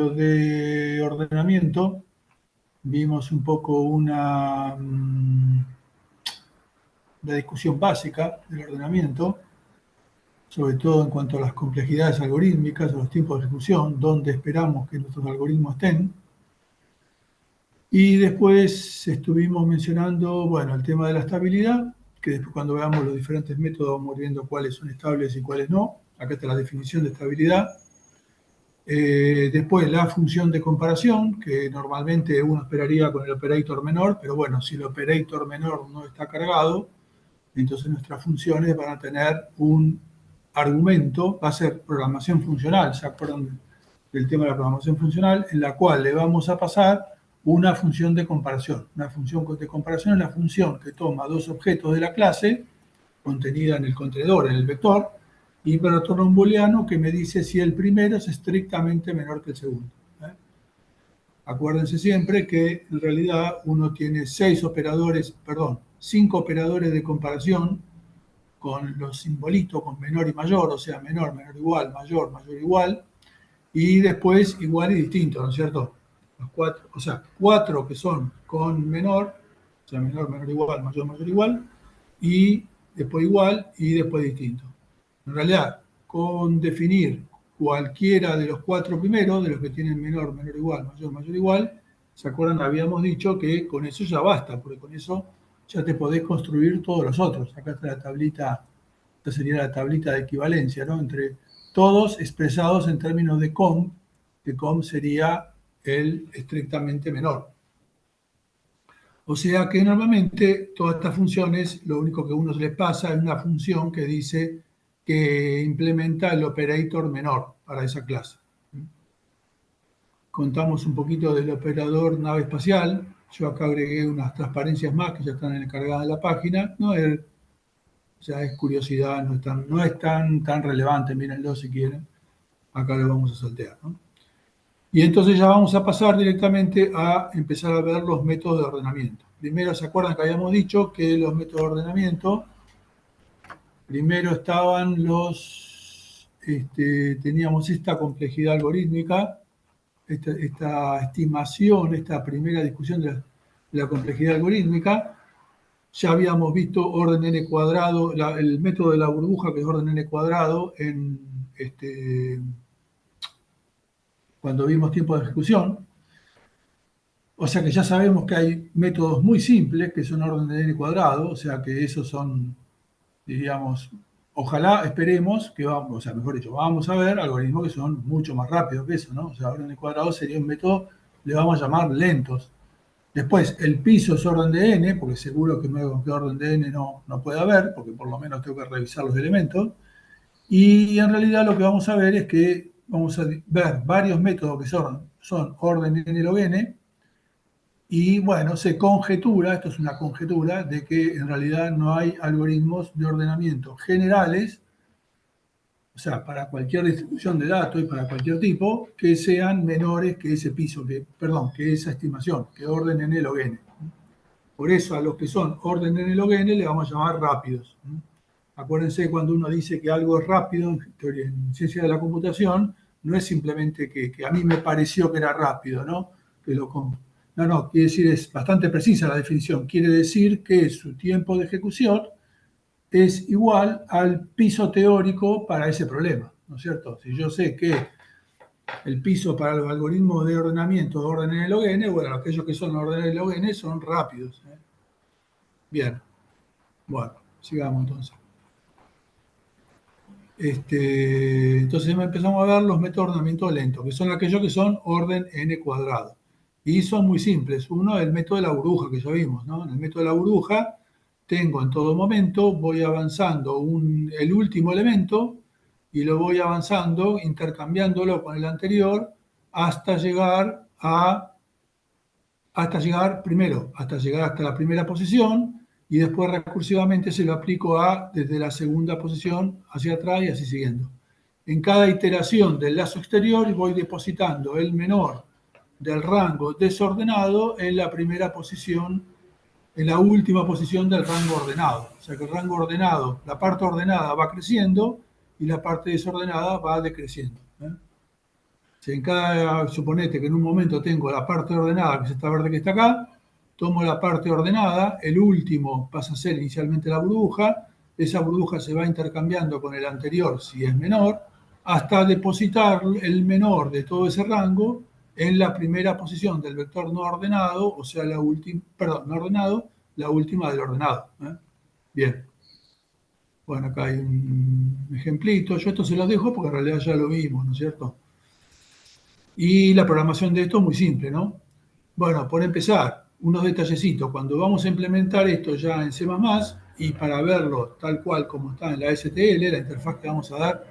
de ordenamiento vimos un poco la discusión básica del ordenamiento, sobre todo en cuanto a las complejidades algorítmicas, a los tiempos de ejecución, dónde esperamos que nuestros algoritmos estén. Y después estuvimos mencionando, bueno, el tema de la estabilidad, que después cuando veamos los diferentes métodos vamos viendo cuáles son estables y cuáles no. Acá está la definición de estabilidad. Después la función de comparación, que normalmente uno esperaría con el operator menor, pero bueno, si el operator menor no está cargado, entonces nuestras funciones van a tener un argumento, va a ser programación funcional, ¿se acuerdan del tema de la programación funcional? En la cual le vamos a pasar una función de comparación. Una función de comparación es la función que toma dos objetos de la clase, contenida en el contenedor, en el vector, y me retorna un booleano que me dice si el primero es estrictamente menor que el segundo. Acuérdense siempre que en realidad uno tiene 5 operadores de comparación con los simbolitos, con menor y mayor, o sea, menor, menor igual, mayor, mayor igual, y después igual y distinto, ¿no es cierto? Los cuatro, o sea, 4 que son con menor, o sea, menor, menor igual, mayor, mayor igual, y después igual y después distinto. En realidad, con definir cualquiera de los 4 primeros, de los que tienen menor, menor igual, mayor, mayor igual, ¿se acuerdan? Habíamos dicho que con eso ya basta, porque con eso ya te podés construir todos los otros. Acá está la tablita, esta sería la tablita de equivalencia, ¿no? Entre todos expresados en términos de com, que com sería el estrictamente menor. O sea que normalmente todas estas funciones, lo único que a uno se le pasa es una función que dice que implementa el operator menor para esa clase. Contamos un poquito del operador nave espacial. Yo acá agregué unas transparencias más que ya están encargadas en la página. Ya es curiosidad, no es tan relevante, mírenlo si quieren. Acá lo vamos a saltear, ¿no? Y entonces ya vamos a pasar directamente a empezar a ver los métodos de ordenamiento. Primero, ¿se acuerdan que habíamos dicho que los métodos de ordenamiento, primero estaban teníamos esta complejidad algorítmica, esta estimación, esta primera discusión de la complejidad algorítmica. Ya habíamos visto orden n cuadrado, el método de la burbuja, que es orden n cuadrado, cuando vimos tiempo de ejecución. O sea que ya sabemos que hay métodos muy simples que son orden de n cuadrado, o sea que esos son, diríamos, ojalá esperemos que vamos, o sea, mejor dicho, vamos a ver algoritmos que son mucho más rápidos que eso, ¿no? O sea, orden n cuadrado sería un método, le vamos a llamar lentos. Después, el piso es orden de n, porque seguro que orden de n no puede haber, porque por lo menos tengo que revisar los elementos. Y en realidad lo que vamos a ver es que vamos a ver varios métodos que son orden n log n, y bueno, se conjetura, esto es una conjetura, de que en realidad no hay algoritmos de ordenamiento generales, o sea, para cualquier distribución de datos y para cualquier tipo, que sean menores que ese piso, que esa estimación, que orden n log n. Por eso a los que son orden n log n le vamos a llamar rápidos. Acuérdense, cuando uno dice que algo es rápido, en ciencia de la computación, no es simplemente que a mí me pareció que era rápido, ¿no? No, quiere decir, es bastante precisa la definición. Quiere decir que su tiempo de ejecución es igual al piso teórico para ese problema, ¿no es cierto? Si yo sé que el piso para los algoritmos de ordenamiento de orden n log n, bueno, aquellos que son orden n log n son rápidos. Bien, bueno, sigamos entonces. Entonces empezamos a ver los métodos de ordenamiento lento, que son aquellos que son orden n cuadrado. Y son muy simples. Uno es el método de la burbuja, que ya vimos, ¿no? En el método de la burbuja tengo en todo momento, voy avanzando el último elemento y lo voy avanzando, intercambiándolo con el anterior, hasta llegar hasta llegar hasta la primera posición, y después recursivamente se lo aplico desde la segunda posición hacia atrás y así siguiendo. En cada iteración del lazo exterior voy depositando el menor del rango desordenado en la primera posición, en la última posición del rango ordenado. O sea que el rango ordenado, la parte ordenada va creciendo y la parte desordenada va decreciendo. Si en cada, suponete que en un momento tengo la parte ordenada, que es esta verde que está acá, tomo la parte ordenada, el último pasa a ser inicialmente la burbuja, esa burbuja se va intercambiando con el anterior si es menor, hasta depositar el menor de todo ese rango en la primera posición del vector no ordenado, o sea, la última, perdón, no ordenado, la última del ordenado. Bien. Bueno, acá hay un ejemplito. Yo esto se los dejo porque en realidad ya lo vimos, ¿no es cierto? Y la programación de esto es muy simple, ¿no? Bueno, por empezar, unos detallecitos. Cuando vamos a implementar esto ya en C++, y para verlo tal cual como está en la STL, la interfaz que vamos a dar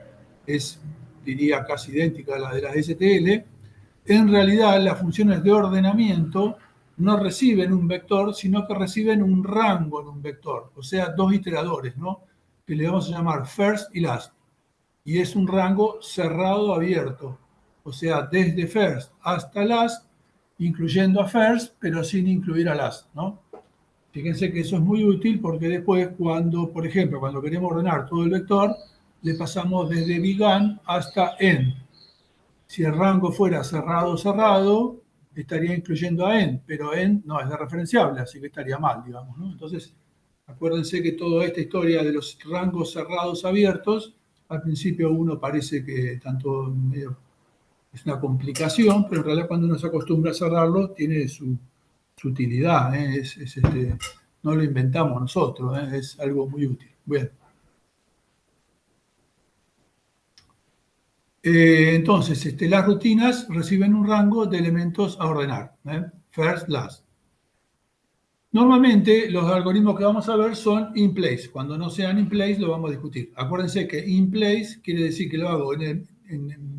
es, diría, casi idéntica a la de la STL. En realidad, las funciones de ordenamiento no reciben un vector, sino que reciben un rango en un vector, o sea, dos iteradores, ¿no? Que le vamos a llamar first y last. Y es un rango cerrado abierto, o sea, desde first hasta last, incluyendo a first, pero sin incluir a last, ¿no? Fíjense que eso es muy útil porque después, cuando, por ejemplo, cuando queremos ordenar todo el vector, le pasamos desde began hasta end. Si el rango fuera cerrado, cerrado, estaría incluyendo a end, pero end no es de referenciable, así que estaría mal, digamos, ¿no? Entonces, acuérdense que toda esta historia de los rangos cerrados abiertos, al principio uno parece que tanto medio es una complicación, pero en realidad cuando uno se acostumbra a cerrarlo, tiene su utilidad, ¿eh? No lo inventamos nosotros, ¿eh? Es algo muy útil. Bien. Entonces, las rutinas reciben un rango de elementos a ordenar, ¿eh? First, last. Normalmente los algoritmos que vamos a ver son in place. Cuando no sean in place lo vamos a discutir. Acuérdense que in place quiere decir que lo hago,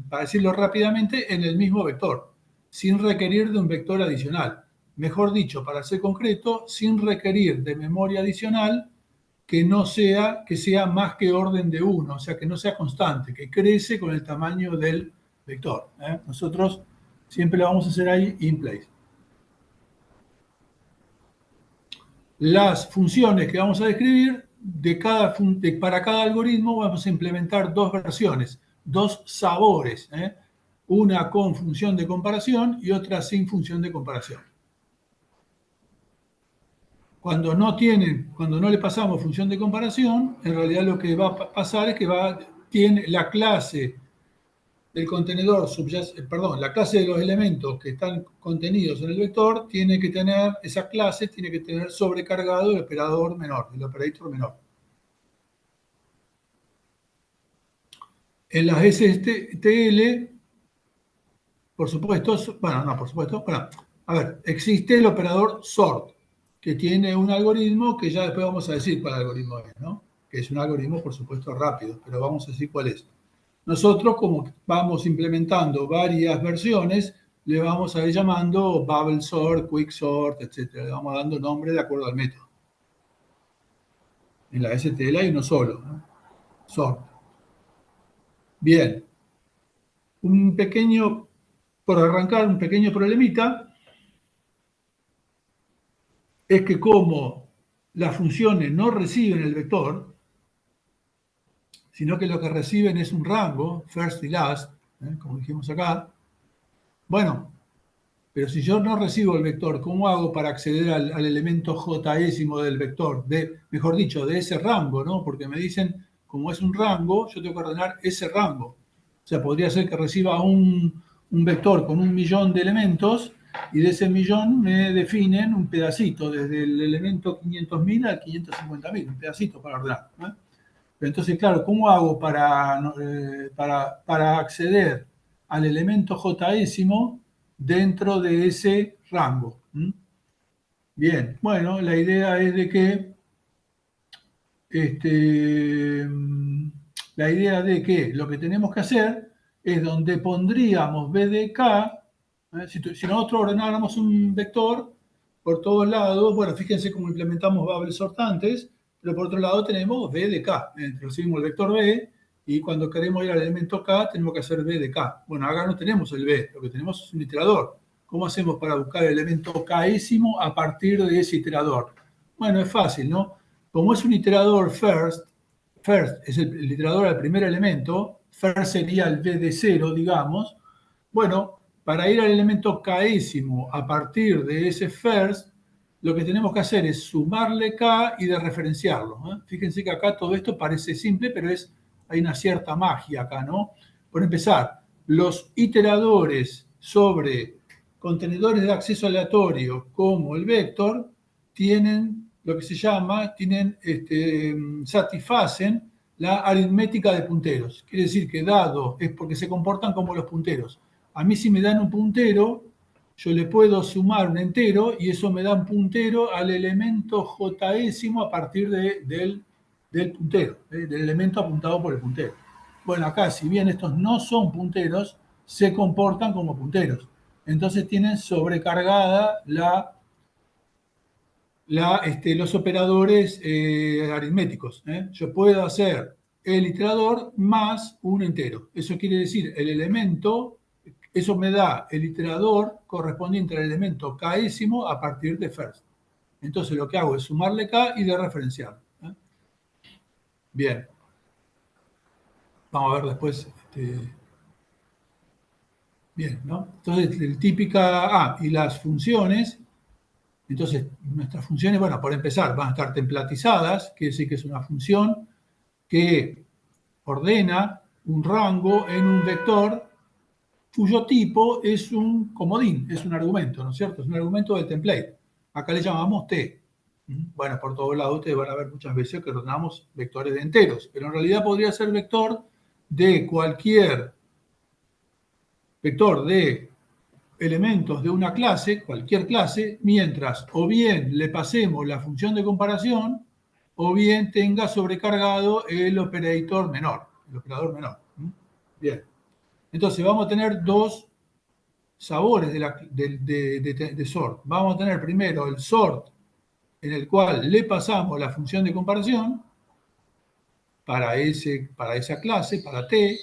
para decirlo rápidamente, en el mismo vector, sin requerir de un vector adicional. Mejor dicho, para ser concreto, sin requerir de memoria adicional que sea más que orden de uno, o sea, que no sea constante, que crece con el tamaño del vector. Nosotros siempre lo vamos a hacer ahí in place. Las funciones que vamos a describir, para cada algoritmo vamos a implementar dos versiones, dos sabores, una con función de comparación y otra sin función de comparación. Cuando no le pasamos función de comparación, en realidad lo que va a pasar es que tiene la clase del contenedor la clase de los elementos que están contenidos en el vector esa clase tiene que tener sobrecargado el operador menor, el operator menor. En las STL, por supuesto, a ver, existe el operador sort, que tiene un algoritmo que ya después vamos a decir cuál algoritmo es, ¿no? Que es un algoritmo, por supuesto, rápido, pero vamos a decir cuál es. Nosotros, como vamos implementando varias versiones, le vamos a ir llamando Bubble Sort, Quick Sort, etc. Le vamos dando nombre de acuerdo al método. En la STL hay uno solo, ¿no? Sort. Bien. Por arrancar, un pequeño problemita es que como las funciones no reciben el vector, sino que lo que reciben es un rango, first y last, como dijimos acá, bueno, pero si yo no recibo el vector, ¿cómo hago para acceder al elemento jésimo del vector? Mejor dicho, de ese rango, ¿no? Porque me dicen, como es un rango, yo tengo que ordenar ese rango. O sea, podría ser que reciba un vector con 1.000.000 de elementos y de ese millón me definen un pedacito, desde el elemento 500.000 al 550.000, un pedacito para ordenar, ¿no? Pero entonces, claro, ¿cómo hago para acceder al elemento jésimo dentro de ese rango? Bien, bueno, la idea es de que la idea de que lo que tenemos que hacer es donde pondríamos BDK, si nosotros ordenáramos un vector por todos lados, bueno, fíjense cómo implementamos Babel sortantes, pero por otro lado tenemos BDK, recibimos el vector B y cuando queremos ir al elemento K tenemos que hacer BDK. Bueno, acá no tenemos el B, lo que tenemos es un iterador. ¿Cómo hacemos para buscar el elemento Késimo a partir de ese iterador? Bueno, es fácil, ¿no? Como es un iterador first es el iterador al primer elemento, first sería el B de 0, digamos, Bueno, para ir al elemento késimo a partir de ese first, lo que tenemos que hacer es sumarle k y dereferenciarlo. Fíjense que acá todo esto parece simple, pero hay una cierta magia acá, ¿no? Por empezar, los iteradores sobre contenedores de acceso aleatorio como el vector tienen lo que se llama, satisfacen la aritmética de punteros. Quiere decir que dado es porque se comportan como los punteros. A mí si me dan un puntero, yo le puedo sumar un entero y eso me da un puntero al elemento jésimo a partir del puntero, del elemento apuntado por el puntero. Bueno, acá si bien estos no son punteros, se comportan como punteros. Entonces tienen sobrecargada los operadores aritméticos. Yo puedo hacer el iterador más un entero. Eso quiere decir el elemento, eso me da el iterador correspondiente al elemento késimo a partir de first. Entonces lo que hago es sumarle k y de referenciar. Bien. Vamos a ver después. Bien, ¿no? Entonces, el típica. Y las funciones. Entonces, nuestras funciones, bueno, por empezar, van a estar templatizadas, quiere decir que es una función que ordena un rango en un vector cuyo tipo es un comodín, es un argumento, ¿no es cierto? Es un argumento del template. Acá le llamamos T. Bueno, por todos lados ustedes van a ver muchas veces que ordenamos vectores de enteros, pero en realidad podría ser vector de cualquier vector de elementos de una clase, cualquier clase, mientras o bien le pasemos la función de comparación o bien tenga sobrecargado el operator menor, el operador menor. Bien. Entonces vamos a tener dos sabores de sort. Vamos a tener primero el sort en el cual le pasamos la función de comparación para esa clase, para T,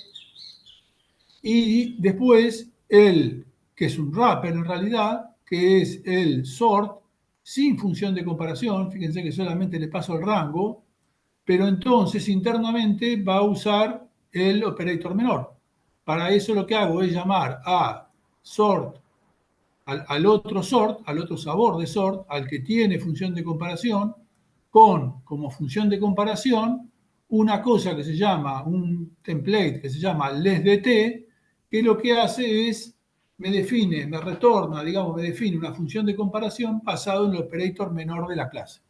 y después que es un wrapper en realidad, que es el sort sin función de comparación, fíjense que solamente le paso el rango, pero entonces internamente va a usar el operator menor. Para eso lo que hago es llamar a sort, al otro sort, al otro sabor de sort, al que tiene función de comparación, con como función de comparación una cosa que se llama, un template que se llama lesdt, que lo que hace es, me retorna, digamos, me define una función de comparación basado en el operator menor de la clase.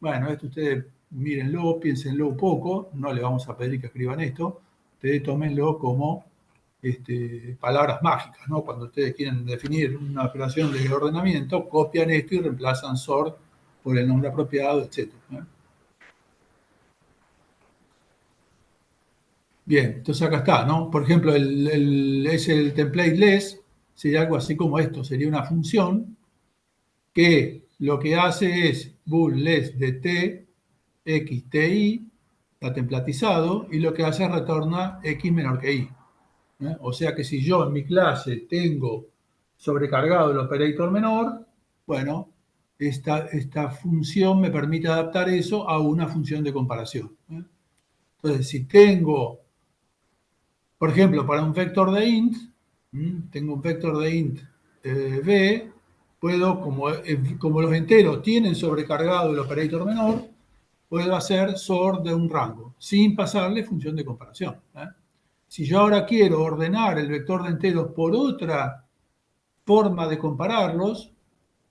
Bueno, esto ustedes mírenlo, piénsenlo un poco, no le vamos a pedir que escriban esto, ustedes tómenlo como palabras mágicas, ¿no? Cuando ustedes quieren definir una operación de ordenamiento, copian esto y reemplazan sort por el nombre apropiado, etc. Bien, entonces acá está, ¿no? Por ejemplo, es el template less, sería algo así como esto, sería una función que lo que hace es bool less de t, x, t, y, está templatizado, y lo que hace es retorna x menor que y. O sea que si yo en mi clase tengo sobrecargado el operator menor, bueno, esta función me permite adaptar eso a una función de comparación. Entonces, si tengo, por ejemplo, para un vector de int, tengo un vector de int b, puedo, como los enteros tienen sobrecargado el operator menor, puedo hacer sort de un rango, sin pasarle función de comparación. Si yo ahora quiero ordenar el vector de enteros por otra forma de compararlos,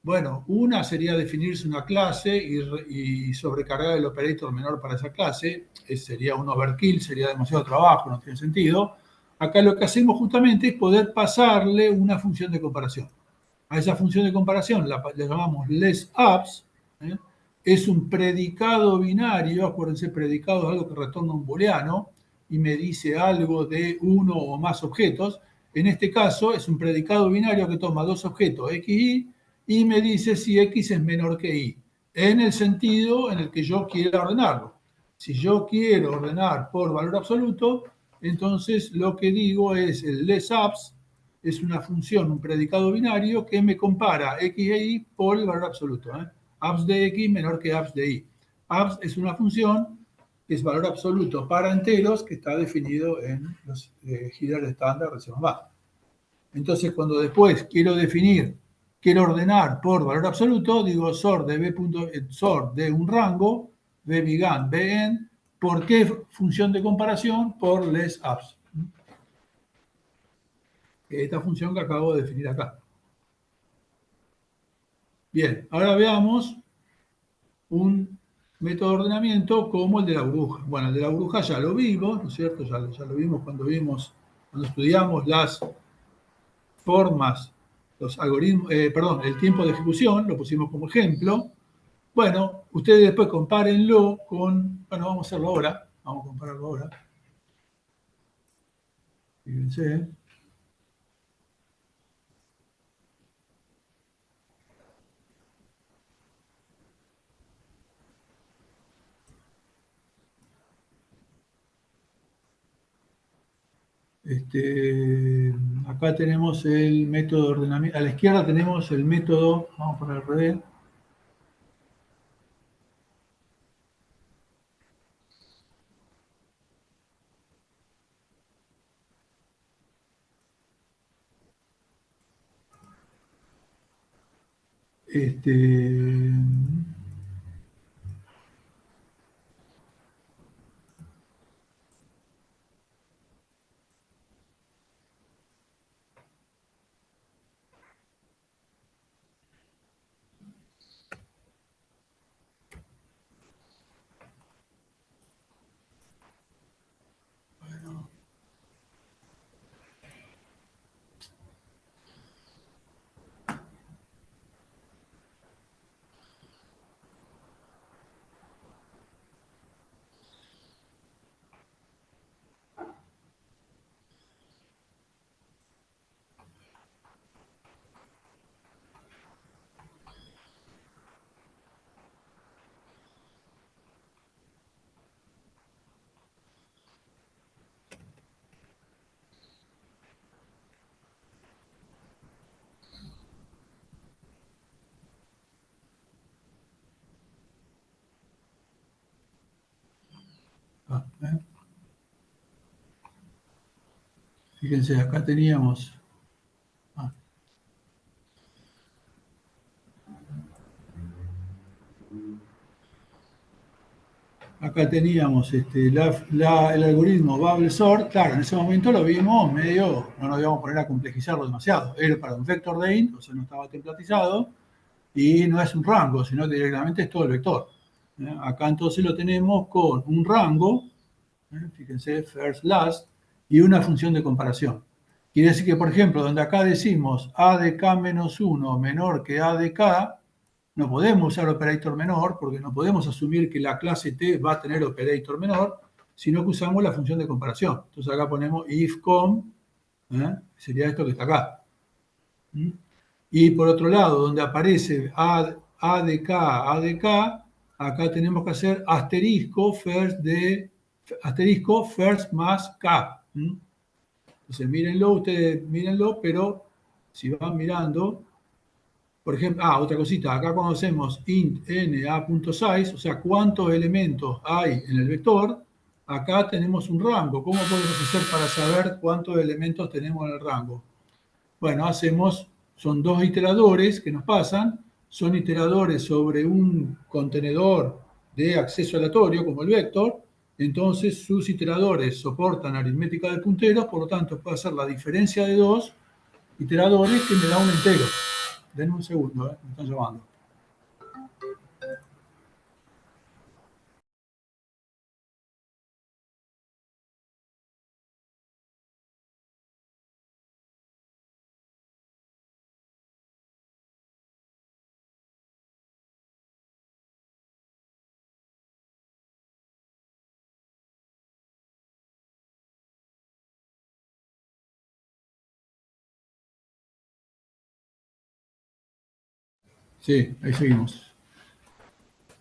bueno, una sería definirse una clase y sobrecargar el operator menor para esa clase, sería un overkill, sería demasiado trabajo, no tiene sentido. Acá lo que hacemos justamente es poder pasarle una función de comparación. A esa función de comparación la llamamos lessUps, ¿eh? Es un predicado binario, acuérdense, predicado es algo que retorna un booleano y me dice algo de uno o más objetos. En este caso es un predicado binario que toma dos objetos, x, y me dice si x es menor que y, en el sentido en el que yo quiera ordenarlo. Si yo quiero ordenar por valor absoluto, entonces lo que digo es el lessUps, es una función, un predicado binario que me compara x e y por el valor absoluto. Abs de x menor que abs de y. Abs es una función que es valor absoluto para enteros que está definido en los header estándar de C++. Entonces, cuando después quiero ordenar por valor absoluto, digo sort de sort de un rango, b began, bn, ¿por qué función de comparación? Por less abs. Esta función que acabo de definir acá. Bien, ahora veamos un método de ordenamiento como el de la burbuja. Bueno, el de la burbuja ya lo vimos, ¿no es cierto? Ya lo vimos cuando estudiamos las formas, los algoritmos, perdón, el tiempo de ejecución, lo pusimos como ejemplo. Bueno, ustedes después compárenlo con, bueno, vamos a hacerlo ahora, vamos a compararlo ahora. Fíjense. Acá tenemos el método de ordenamiento. A la izquierda tenemos el método, vamos a poner al revés. Este, ah, ¿eh? Fíjense, acá teníamos. ah, Acá teníamos el algoritmo Bubble Sort. Claro, en ese momento lo vimos medio, no nos íbamos a poner a complejizarlo demasiado. Era para un vector de int, o sea, no estaba templatizado, y no es un rango, sino que directamente es todo el vector. Acá entonces lo tenemos con un rango, fíjense, first, last, y una función de comparación. Quiere decir que, por ejemplo, donde acá decimos a de k menos 1 menor que a de k, no podemos usar operator menor porque no podemos asumir que la clase T va a tener operator menor, sino que usamos la función de comparación. Entonces acá ponemos if com, sería esto que está acá. Y por otro lado, donde aparece a de k, a de k, acá tenemos que hacer asterisco first más k. Entonces mírenlo, ustedes mírenlo, pero si van mirando, por ejemplo, otra cosita, acá cuando hacemos int n a.size, o sea, cuántos elementos hay en el vector, acá tenemos un rango. ¿Cómo podemos hacer para saber cuántos elementos tenemos en el rango? Bueno, son dos iteradores que nos pasan, son iteradores sobre un contenedor de acceso aleatorio, como el vector, entonces sus iteradores soportan aritmética de punteros, por lo tanto puede hacer la diferencia de dos iteradores que me da un entero. Denme un segundo, me están llamando. Sí, ahí seguimos.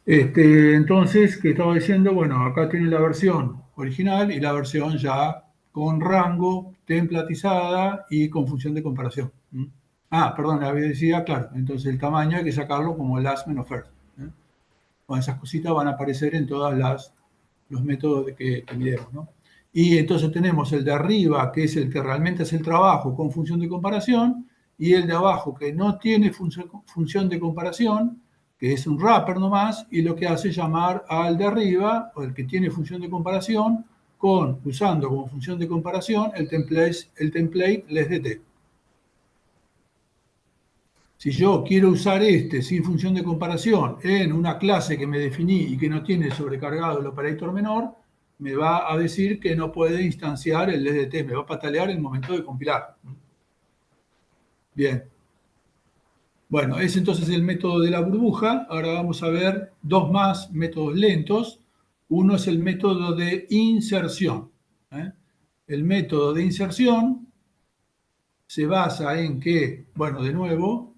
Entonces, ¿qué estaba diciendo? Bueno, acá tiene la versión original y la versión ya con rango, templatizada y con función de comparación. Perdón, la había decía, claro, entonces el tamaño hay que sacarlo como last menos first. Bueno, esas cositas van a aparecer en todos los métodos que miremos, ¿no? Y entonces tenemos el de arriba, que es el que realmente hace el trabajo con función de comparación, y el de abajo, que no tiene función de comparación, que es un wrapper nomás, y lo que hace es llamar al de arriba, o el que tiene función de comparación, usando como función de comparación el template LesDT. Si yo quiero usar este sin función de comparación en una clase que me definí y que no tiene sobrecargado el operator menor, me va a decir que no puede instanciar el LSDT, me va a patalear en el momento de compilar. Bien. Bueno, ese entonces es el método de la burbuja. Ahora vamos a ver dos más métodos lentos. Uno es el método de inserción. ¿Eh? El método de inserción se basa en que, bueno, de nuevo,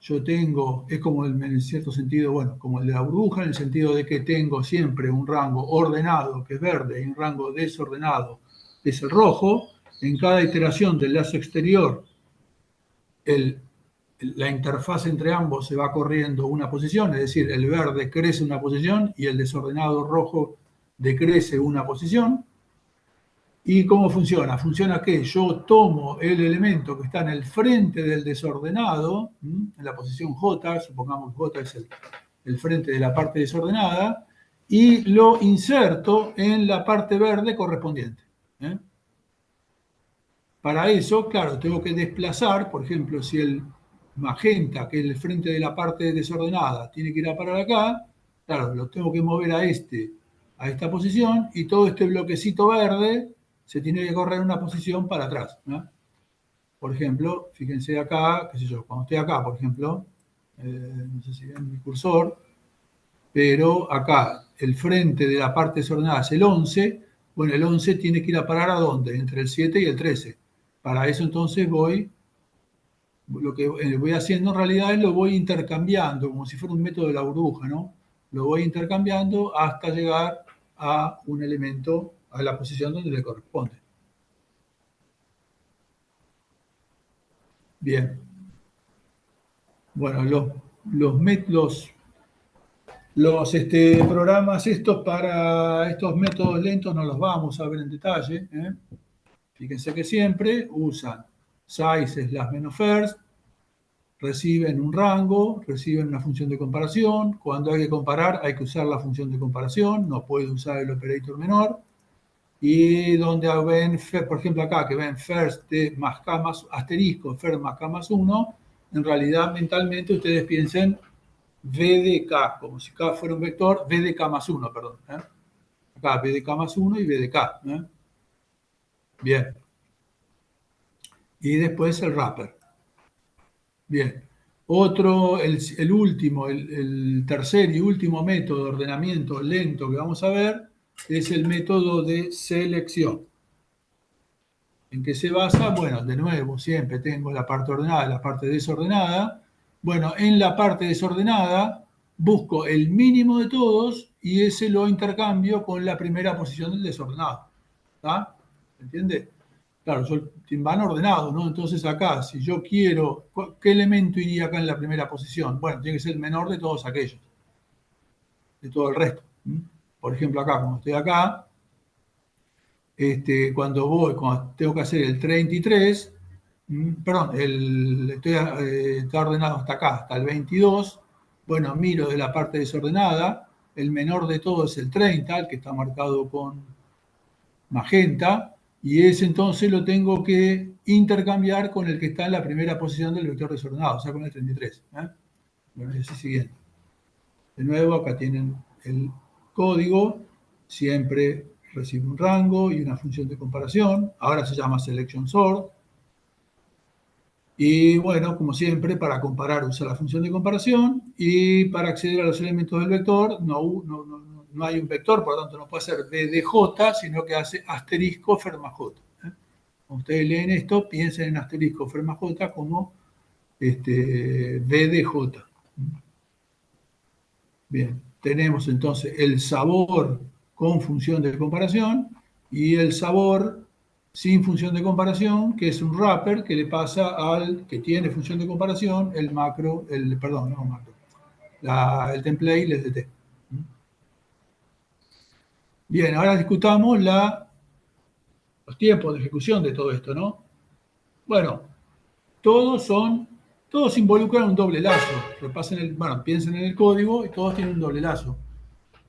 yo tengo, es como en cierto sentido, bueno, como el de la burbuja, en el sentido de que tengo siempre un rango ordenado, que es verde, y un rango desordenado, que es el rojo. En cada iteración del lazo exterior, la interfaz entre ambos se va corriendo una posición, es decir, el verde crece una posición y el desordenado rojo decrece una posición. ¿Y cómo funciona? Funciona que yo tomo el elemento que está en el frente del desordenado, en la posición J, supongamos que J es el frente de la parte desordenada, y lo inserto en la parte verde correspondiente. ¿Eh? Para eso, claro, tengo que desplazar, por ejemplo, si el magenta, que es el frente de la parte desordenada, tiene que ir a parar acá, claro, lo tengo que mover a esta posición, y todo este bloquecito verde se tiene que correr en una posición para atrás, ¿no? Por ejemplo, fíjense acá, qué sé yo, cuando estoy acá, por ejemplo, no sé si ven mi cursor, pero acá el frente de la parte desordenada es el 11, bueno, el 11 tiene que ir a parar ¿a dónde? Entre el 7 y el 13. Para eso entonces lo que voy haciendo en realidad es lo voy intercambiando, como si fuera un método de la burbuja, ¿no? Lo voy intercambiando hasta llegar a un elemento, a la posición donde le corresponde. Bien. Bueno, los programas estos para estos métodos lentos no los vamos a ver en detalle. ¿Eh? Fíjense que siempre usan size/first, reciben un rango, reciben una función de comparación. Cuando hay que comparar, hay que usar la función de comparación, no puede usar el operator menor. Y donde ven, por ejemplo acá, que ven first de más k más asterisco, first más k más 1, en realidad mentalmente ustedes piensen v de k, como si k fuera un vector, v de k más 1, perdón. Acá v de k más 1 y v de k. Bien. Y después el wrapper. Bien. El último, el tercer y último método de ordenamiento lento que vamos a ver es el método de selección. ¿En qué se basa? Bueno, de nuevo, siempre tengo la parte ordenada y la parte desordenada. Bueno, en la parte desordenada busco el mínimo de todos y ese lo intercambio con la primera posición del desordenado. ¿Está? ¿Se entiende? Claro, van ordenados, ¿no? Entonces acá, si yo quiero, ¿qué elemento iría acá en la primera posición? Bueno, tiene que ser el menor de todos aquellos, de todo el resto. Por ejemplo, acá, como estoy acá, cuando tengo que hacer el 33, perdón, está ordenado hasta acá, hasta el 22, bueno, miro de la parte desordenada, el menor de todos es el 30, el que está marcado con magenta, y ese entonces lo tengo que intercambiar con el que está en la primera posición del vector desordenado, o sea, con el 33. Bueno, es el siguiente. De nuevo, acá tienen el código, siempre recibe un rango y una función de comparación, ahora se llama selection sort, y bueno, como siempre, para comparar usa la función de comparación, y para acceder a los elementos del vector no hay un vector, por lo tanto no puede ser v de j, sino que hace asterisco ferma j. Cuando ustedes leen esto, piensen en asterisco ferma j como v de j. Bien, tenemos entonces el sabor con función de comparación y el sabor sin función de comparación, que es un wrapper que le pasa al que tiene función de comparación el macro, perdón, no macro, el template LSDT. Bien, ahora discutamos la los tiempos de ejecución de todo esto, ¿no? Bueno, todos involucran un doble lazo. Bueno, piensen en el código y todos tienen un doble lazo.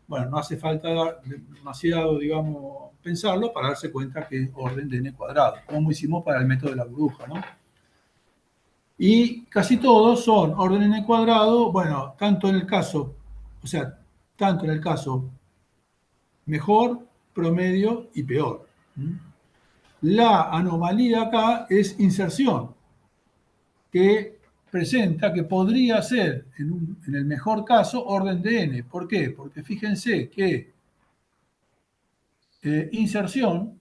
Bueno, no hace falta demasiado, digamos, pensarlo para darse cuenta que es orden de n cuadrado, como hicimos para el método de la burbuja, ¿no? Y casi todos son orden n cuadrado, bueno, tanto en el caso mejor, promedio y peor. La anomalía acá es inserción, que presenta que podría ser, en el mejor caso, orden de n. ¿Por qué? Porque fíjense que inserción,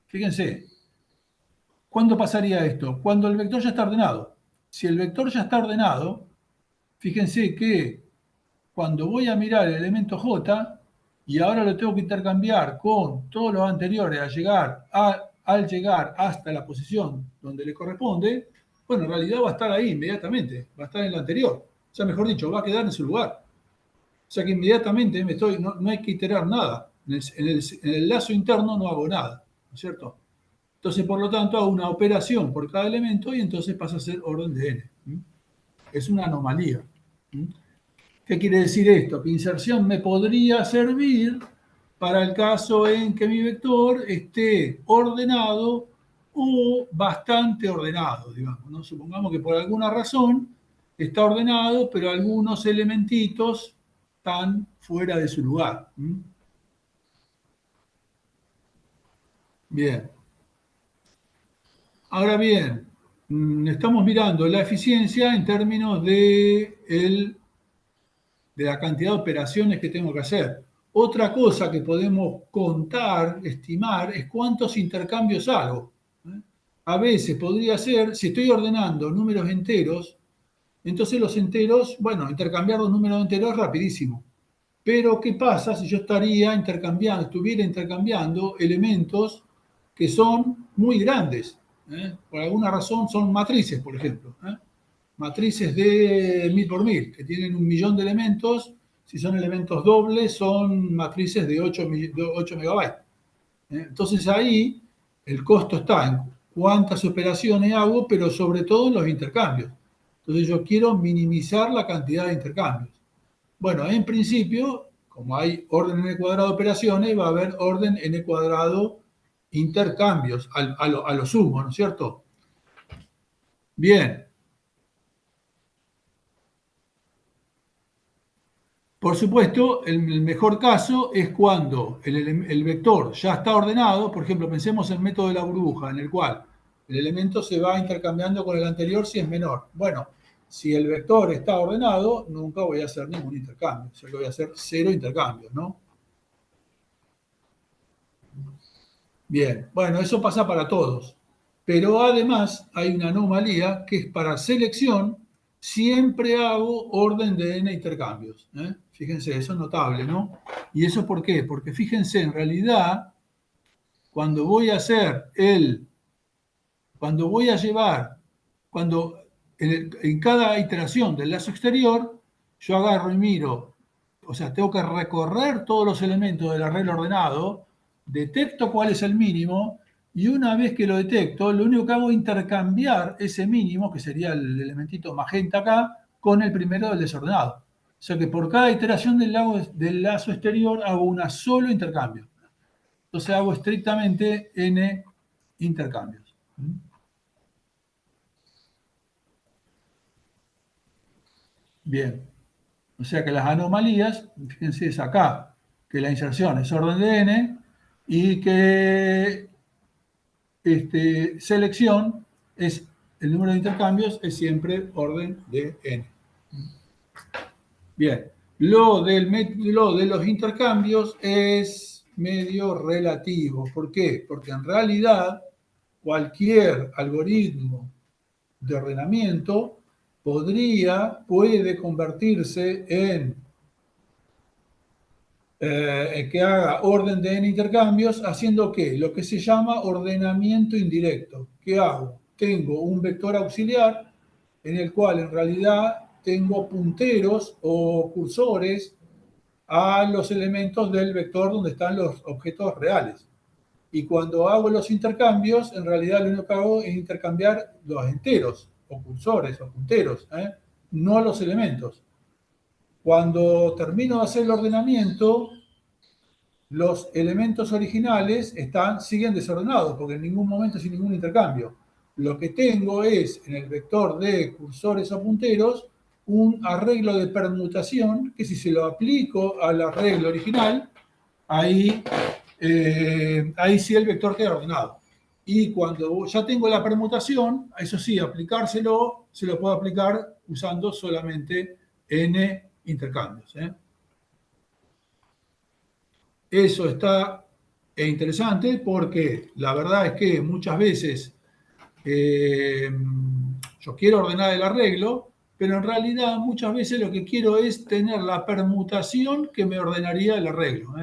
fíjense, ¿cuándo pasaría esto? Cuando el vector ya está ordenado. Si el vector ya está ordenado, fíjense que cuando voy a mirar el elemento j y ahora lo tengo que intercambiar con todos los anteriores al llegar hasta la posición donde le corresponde, bueno, en realidad va a estar ahí inmediatamente, va a estar en el anterior. O sea, mejor dicho, va a quedar en su lugar. O sea que inmediatamente no hay que iterar nada. En el lazo interno no hago nada, ¿no es cierto? Entonces, por lo tanto, hago una operación por cada elemento y entonces pasa a ser orden de n. Es una anomalía. ¿Qué quiere decir esto? Que inserción me podría servir para el caso en que mi vector esté ordenado o bastante ordenado, digamos, ¿no? Supongamos que por alguna razón está ordenado, pero algunos elementitos están fuera de su lugar. Bien. Ahora bien, estamos mirando la eficiencia en términos de la cantidad de operaciones que tengo que hacer. Otra cosa que podemos contar, estimar, es cuántos intercambios hago. A veces podría ser, si estoy ordenando números enteros, entonces los enteros, bueno, intercambiar los números enteros es rapidísimo. Pero, ¿qué pasa si yo estuviera intercambiando elementos que son muy grandes? Por alguna razón son matrices, por ejemplo. Matrices de 1000 por 1000, que tienen 1.000.000 de elementos. Si son elementos dobles, son matrices de 8 megabytes. Entonces ahí el costo está en cuántas operaciones hago, pero sobre todo en los intercambios. Entonces yo quiero minimizar la cantidad de intercambios. Bueno, en principio, como hay orden n cuadrado de operaciones, va a haber orden n cuadrado intercambios a lo sumo, ¿no es cierto? Bien. Por supuesto, el mejor caso es cuando el vector ya está ordenado. Por ejemplo, pensemos en el método de la burbuja, en el cual el elemento se va intercambiando con el anterior si es menor. Bueno, si el vector está ordenado, nunca voy a hacer ningún intercambio. O sea que voy a hacer 0 intercambios, ¿no? Bien, bueno, eso pasa para todos. Pero además hay una anomalía que es para selección, siempre hago orden de n intercambios. Fíjense, eso es notable, ¿no? ¿Y eso por qué? Porque fíjense, en realidad, cuando voy a hacer cuando voy a llevar, cuando en cada iteración del lazo exterior, yo agarro y miro, o sea, tengo que recorrer todos los elementos del arreglo ordenado, detecto cuál es el mínimo, y una vez que lo detecto, lo único que hago es intercambiar ese mínimo, que sería el elementito magenta acá, con el primero del desordenado. O sea que por cada iteración del lazo exterior hago un solo intercambio. Entonces hago estrictamente n intercambios. Bien. O sea que las anomalías, fíjense, es acá, que la inserción es orden de n y que selección es el número de intercambios es siempre orden de n. Bien, lo de los intercambios es medio relativo. ¿Por qué? Porque en realidad cualquier algoritmo de ordenamiento puede convertirse en que haga orden de n intercambios, haciendo ¿qué? Lo que se llama ordenamiento indirecto. ¿Qué hago? Tengo un vector auxiliar en el cual en realidad tengo punteros o cursores a los elementos del vector donde están los objetos reales. Y cuando hago los intercambios, en realidad lo único que hago es intercambiar los enteros, o cursores, o punteros, no los elementos. Cuando termino de hacer el ordenamiento, los elementos originales siguen desordenados, porque en ningún momento sin ningún intercambio. Lo que tengo es, en el vector de cursores o punteros, un arreglo de permutación, que si se lo aplico al arreglo original, ahí sí el vector queda ordenado. Y cuando ya tengo la permutación, eso sí, aplicárselo, se lo puedo aplicar usando solamente n intercambios. Eso está interesante porque la verdad es que muchas veces yo quiero ordenar el arreglo, pero en realidad muchas veces lo que quiero es tener la permutación que me ordenaría el arreglo.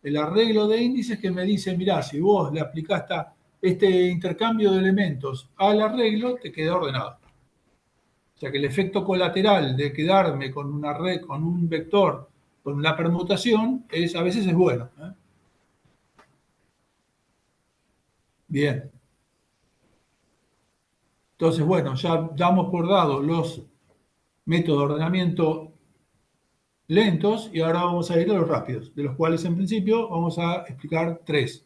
El arreglo de índices que me dice, mirá, si vos le aplicaste este intercambio de elementos al arreglo, te queda ordenado. O sea que el efecto colateral de quedarme con con un vector, con la permutación, a veces es bueno. Bien. Entonces, bueno, ya damos por dado los métodos de ordenamiento lentos y ahora vamos a ir a los rápidos, de los cuales en principio vamos a explicar tres.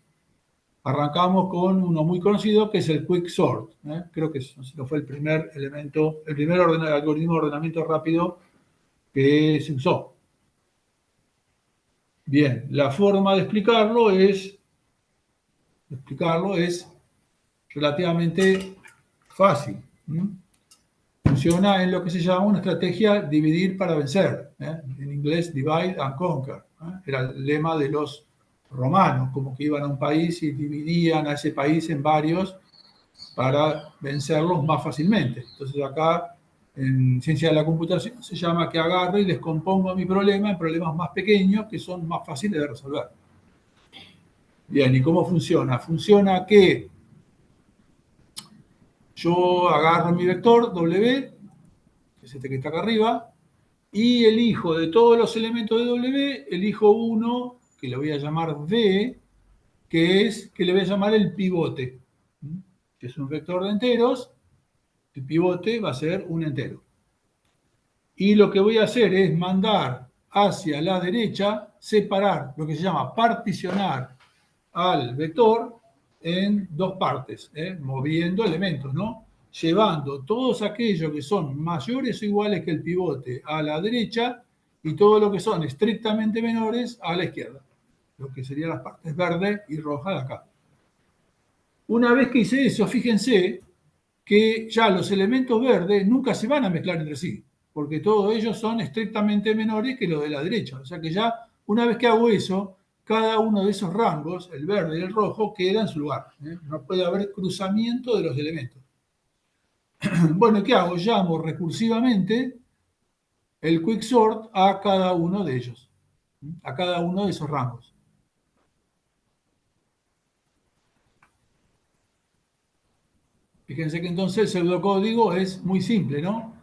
Arrancamos con uno muy conocido que es el Quick Sort. Creo que no fue el primer elemento, el primer algoritmo de ordenamiento rápido que se usó. Bien, la forma de explicarlo es relativamente fácil. Funciona en lo que se llama una estrategia dividir para vencer. En inglés, divide and conquer. Era el lema de los romanos, como que iban a un país y dividían a ese país en varios para vencerlos más fácilmente. Entonces acá, en ciencia de la computación, se llama que agarro y descompongo mi problema en problemas más pequeños que son más fáciles de resolver. Bien, ¿y cómo funciona? Funciona que yo agarro mi vector W, que es este que está acá arriba, y elijo de todos los elementos de W, elijo uno que le voy a llamar V, que le voy a llamar el pivote, que es un vector de enteros. El pivote va a ser un entero. Y lo que voy a hacer es mandar hacia la derecha, separar, lo que se llama particionar al vector en dos partes, moviendo elementos, ¿no? Llevando todos aquellos que son mayores o iguales que el pivote a la derecha y todo lo que son estrictamente menores a la izquierda, lo que serían las partes verde y roja de acá. Una vez que hice eso, fíjense que ya los elementos verdes nunca se van a mezclar entre sí, porque todos ellos son estrictamente menores que los de la derecha. O sea que ya una vez que hago eso, cada uno de esos rangos, el verde y el rojo, queda en su lugar. No puede haber cruzamiento de los elementos. Bueno, ¿qué hago? Llamo recursivamente el quicksort a cada uno de ellos, a cada uno de esos rangos. Fíjense que entonces el pseudocódigo es muy simple, ¿no?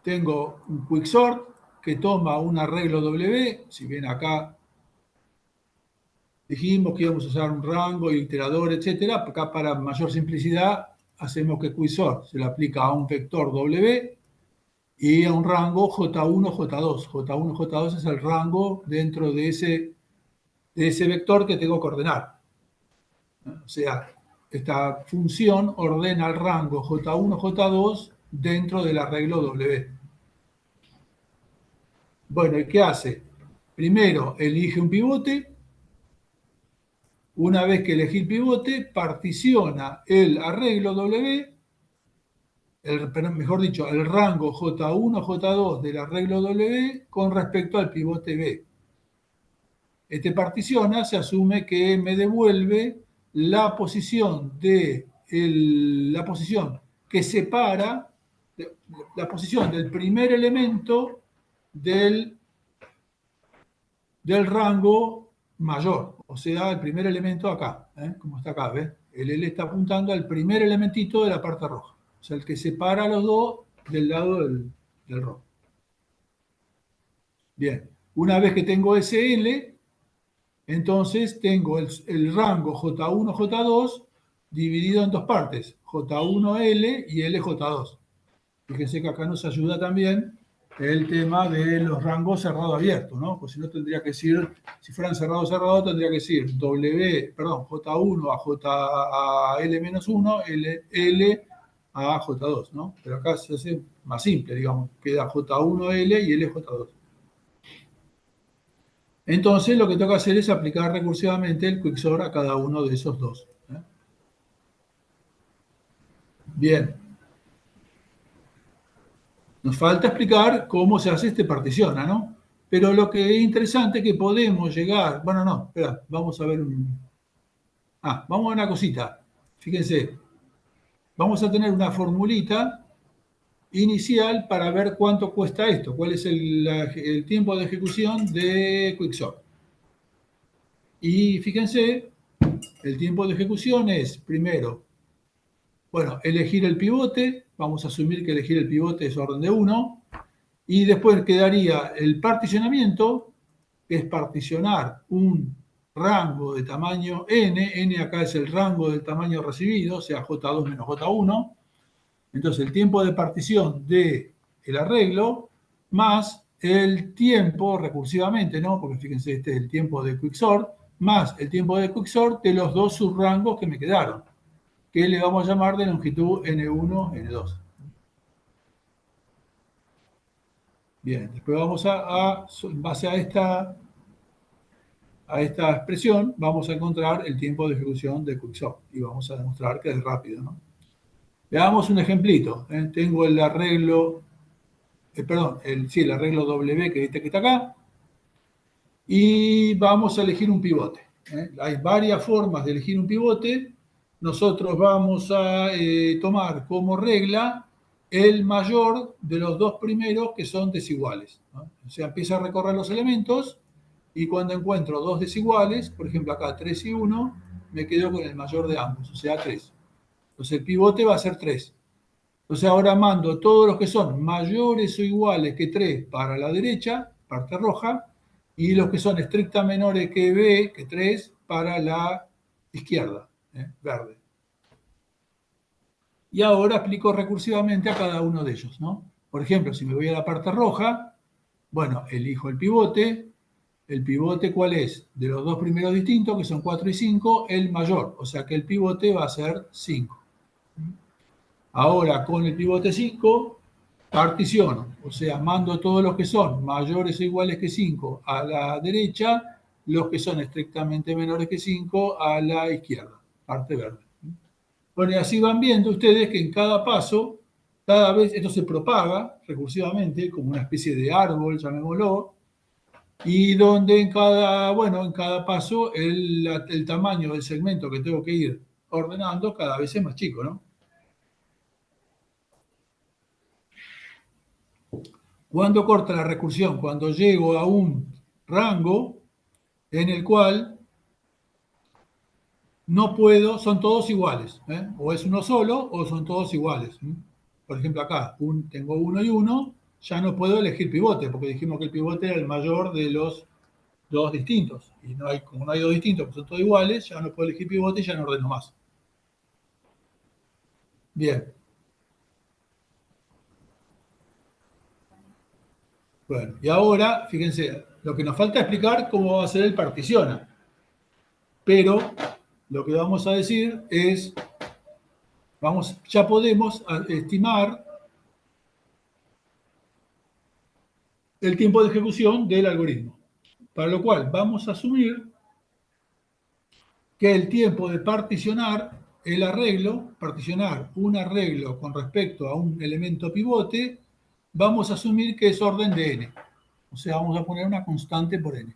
Tengo un quicksort que toma un arreglo W, si bien acá dijimos que íbamos a usar un rango, iterador, etcétera. Acá para mayor simplicidad hacemos que quicksort se le aplica a un vector W y a un rango J1, J2. J1, J2 es el rango dentro de ese vector que tengo que ordenar. O sea, esta función ordena el rango J1, J2 dentro del arreglo W. Bueno, ¿y qué hace? Primero elige un pivote. Una vez que elegí el pivote, particiona el arreglo W, mejor dicho, el rango J1, J2 del arreglo W con respecto al pivote B. Este particiona, se asume que me devuelve la posición la posición que separa la posición del primer elemento del rango mayor, o sea, el primer elemento acá, como está acá, ¿ves? El L está apuntando al primer elementito de la parte roja, o sea, el que separa a los dos del lado del rojo. Bien, una vez que tengo ese L, Entonces tengo el rango J1, J2 dividido en dos partes, J1L y LJ2. Fíjense que acá nos ayuda también el tema de los rangos cerrado-abierto, ¿no? Pues si no tendría que decir, si fueran cerrado-cerrado, tendría que decir J1 a J a L-1, L a J2, ¿no? Pero acá se hace más simple, digamos, queda J1L y LJ2. Entonces lo que tengo que hacer es aplicar recursivamente el quicksort a cada uno de esos dos. Bien, nos falta explicar cómo se hace este particiona, ¿no? Pero lo que es interesante es que podemos llegar, bueno, no, espera, vamos a ver vamos a ver una cosita. Fíjense, vamos a tener una formulita inicial para ver cuánto cuesta esto, cuál es el tiempo de ejecución de quicksort. Y fíjense, el tiempo de ejecución es, primero, bueno, elegir el pivote, vamos a asumir que elegir el pivote es orden de 1, y después quedaría el particionamiento, que es particionar un rango de tamaño n acá es el rango del tamaño recibido, o sea, J2 menos J1, entonces el tiempo de partición del arreglo más el tiempo recursivamente, ¿no? Porque fíjense, este es el tiempo de quicksort, más el tiempo de quicksort de los dos subrangos que me quedaron, que le vamos a llamar de longitud N1, N2. Bien, después vamos en base a esta expresión, vamos a encontrar el tiempo de ejecución de quicksort y vamos a demostrar que es rápido, ¿no? Veamos un ejemplito. Tengo el arreglo, el arreglo W que está acá, y vamos a elegir un pivote. Hay varias formas de elegir un pivote. Nosotros vamos a tomar como regla el mayor de los dos primeros que son desiguales, ¿no? O sea, empieza a recorrer los elementos y cuando encuentro dos desiguales, por ejemplo acá 3 y 1, me quedo con el mayor de ambos, o sea 3. Entonces el pivote va a ser 3. Entonces ahora mando todos los que son mayores o iguales que 3 para la derecha, parte roja, y los que son estrictamente menores que B, que 3, para la izquierda, verde. Y ahora aplico recursivamente a cada uno de ellos, ¿no? Por ejemplo, si me voy a la parte roja, bueno, elijo el pivote. ¿El pivote cuál es? De los dos primeros distintos, que son 4 y 5, el mayor. O sea que el pivote va a ser 5. Ahora, con el pivote 5, particiono. O sea, mando todos los que son mayores o iguales que 5 a la derecha, los que son estrictamente menores que 5 a la izquierda, parte verde. Bueno, y así van viendo ustedes que en cada paso, cada vez esto se propaga recursivamente como una especie de árbol, llamémoslo, y donde en cada paso el tamaño del segmento que tengo que ir ordenando cada vez es más chico, ¿no? ¿Cuándo corta la recursión? Cuando llego a un rango en el cual no puedo, son todos iguales, o es uno solo o son todos iguales. Por ejemplo, acá tengo 1 y 1, ya no puedo elegir pivote, porque dijimos que el pivote era el mayor de los dos distintos. Y como no hay dos distintos, que son todos iguales, ya no puedo elegir pivote y ya no ordeno más. Bien. Bueno, y ahora, fíjense, lo que nos falta explicar cómo va a ser el particiona. Pero lo que vamos a decir es, ya podemos estimar el tiempo de ejecución del algoritmo. Para lo cual vamos a asumir que el tiempo de particionar el arreglo, particionar un arreglo con respecto a un elemento pivote, vamos a asumir que es orden de n. O sea, vamos a poner una constante por n.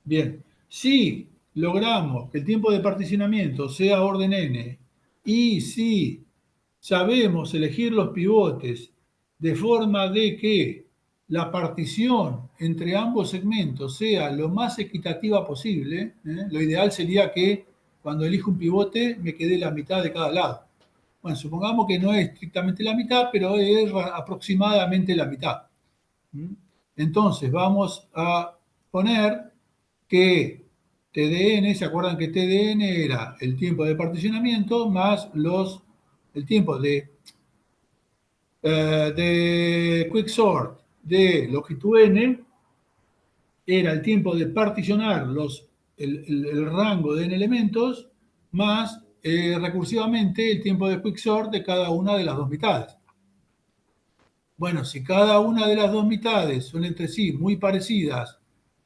Bien, si logramos que el tiempo de particionamiento sea orden n y si sabemos elegir los pivotes de forma de que la partición entre ambos segmentos sea lo más equitativa posible, lo ideal sería que cuando elijo un pivote me quede la mitad de cada lado. Bueno, supongamos que no es estrictamente la mitad, pero es aproximadamente la mitad. Entonces vamos a poner que TDN, ¿se acuerdan que TDN era el tiempo de particionamiento más el tiempo de quicksort de longitud n era el tiempo de particionar el rango de n elementos más recursivamente el tiempo de quicksort de cada una de las dos mitades. Bueno, si cada una de las dos mitades son entre sí muy parecidas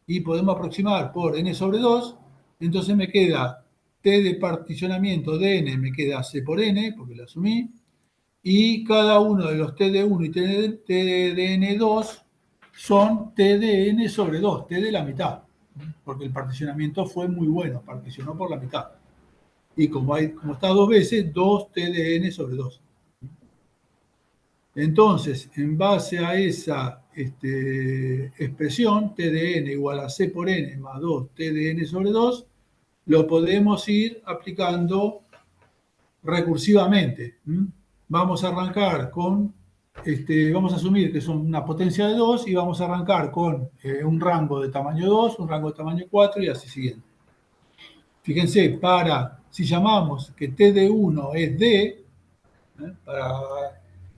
y podemos aproximar por n sobre 2, entonces me queda t de particionamiento de n, me queda c por n, porque lo asumí, y cada uno de los t de 1 y t de n2 son t de n sobre 2, t de la mitad, porque el particionamiento fue muy bueno, particionó por la mitad. Y como está dos veces, 2 t de n sobre 2. Entonces, en base a esa expresión, t de n igual a c por n más 2 t de n sobre 2, lo podemos ir aplicando recursivamente. Vamos a arrancar con, vamos a asumir que son una potencia de 2 y vamos a arrancar con un rango de tamaño 2, un rango de tamaño 4 y así siguiente. Fíjense, si llamamos que t de 1 es d, para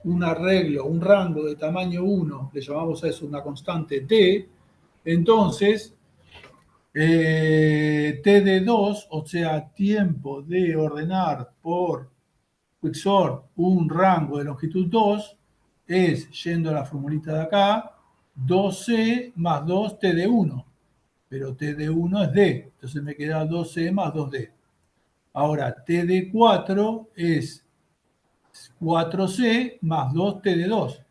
un arreglo, un rango de tamaño 1, le llamamos a eso una constante t, entonces t de 2, o sea, tiempo de ordenar por quicksort un rango de longitud 2, es, yendo a la formulita de acá, 2c más 2t de 1, pero t de 1 es d, entonces me queda 2c más 2d. Ahora, t de 4 es 4c más 2t de 2.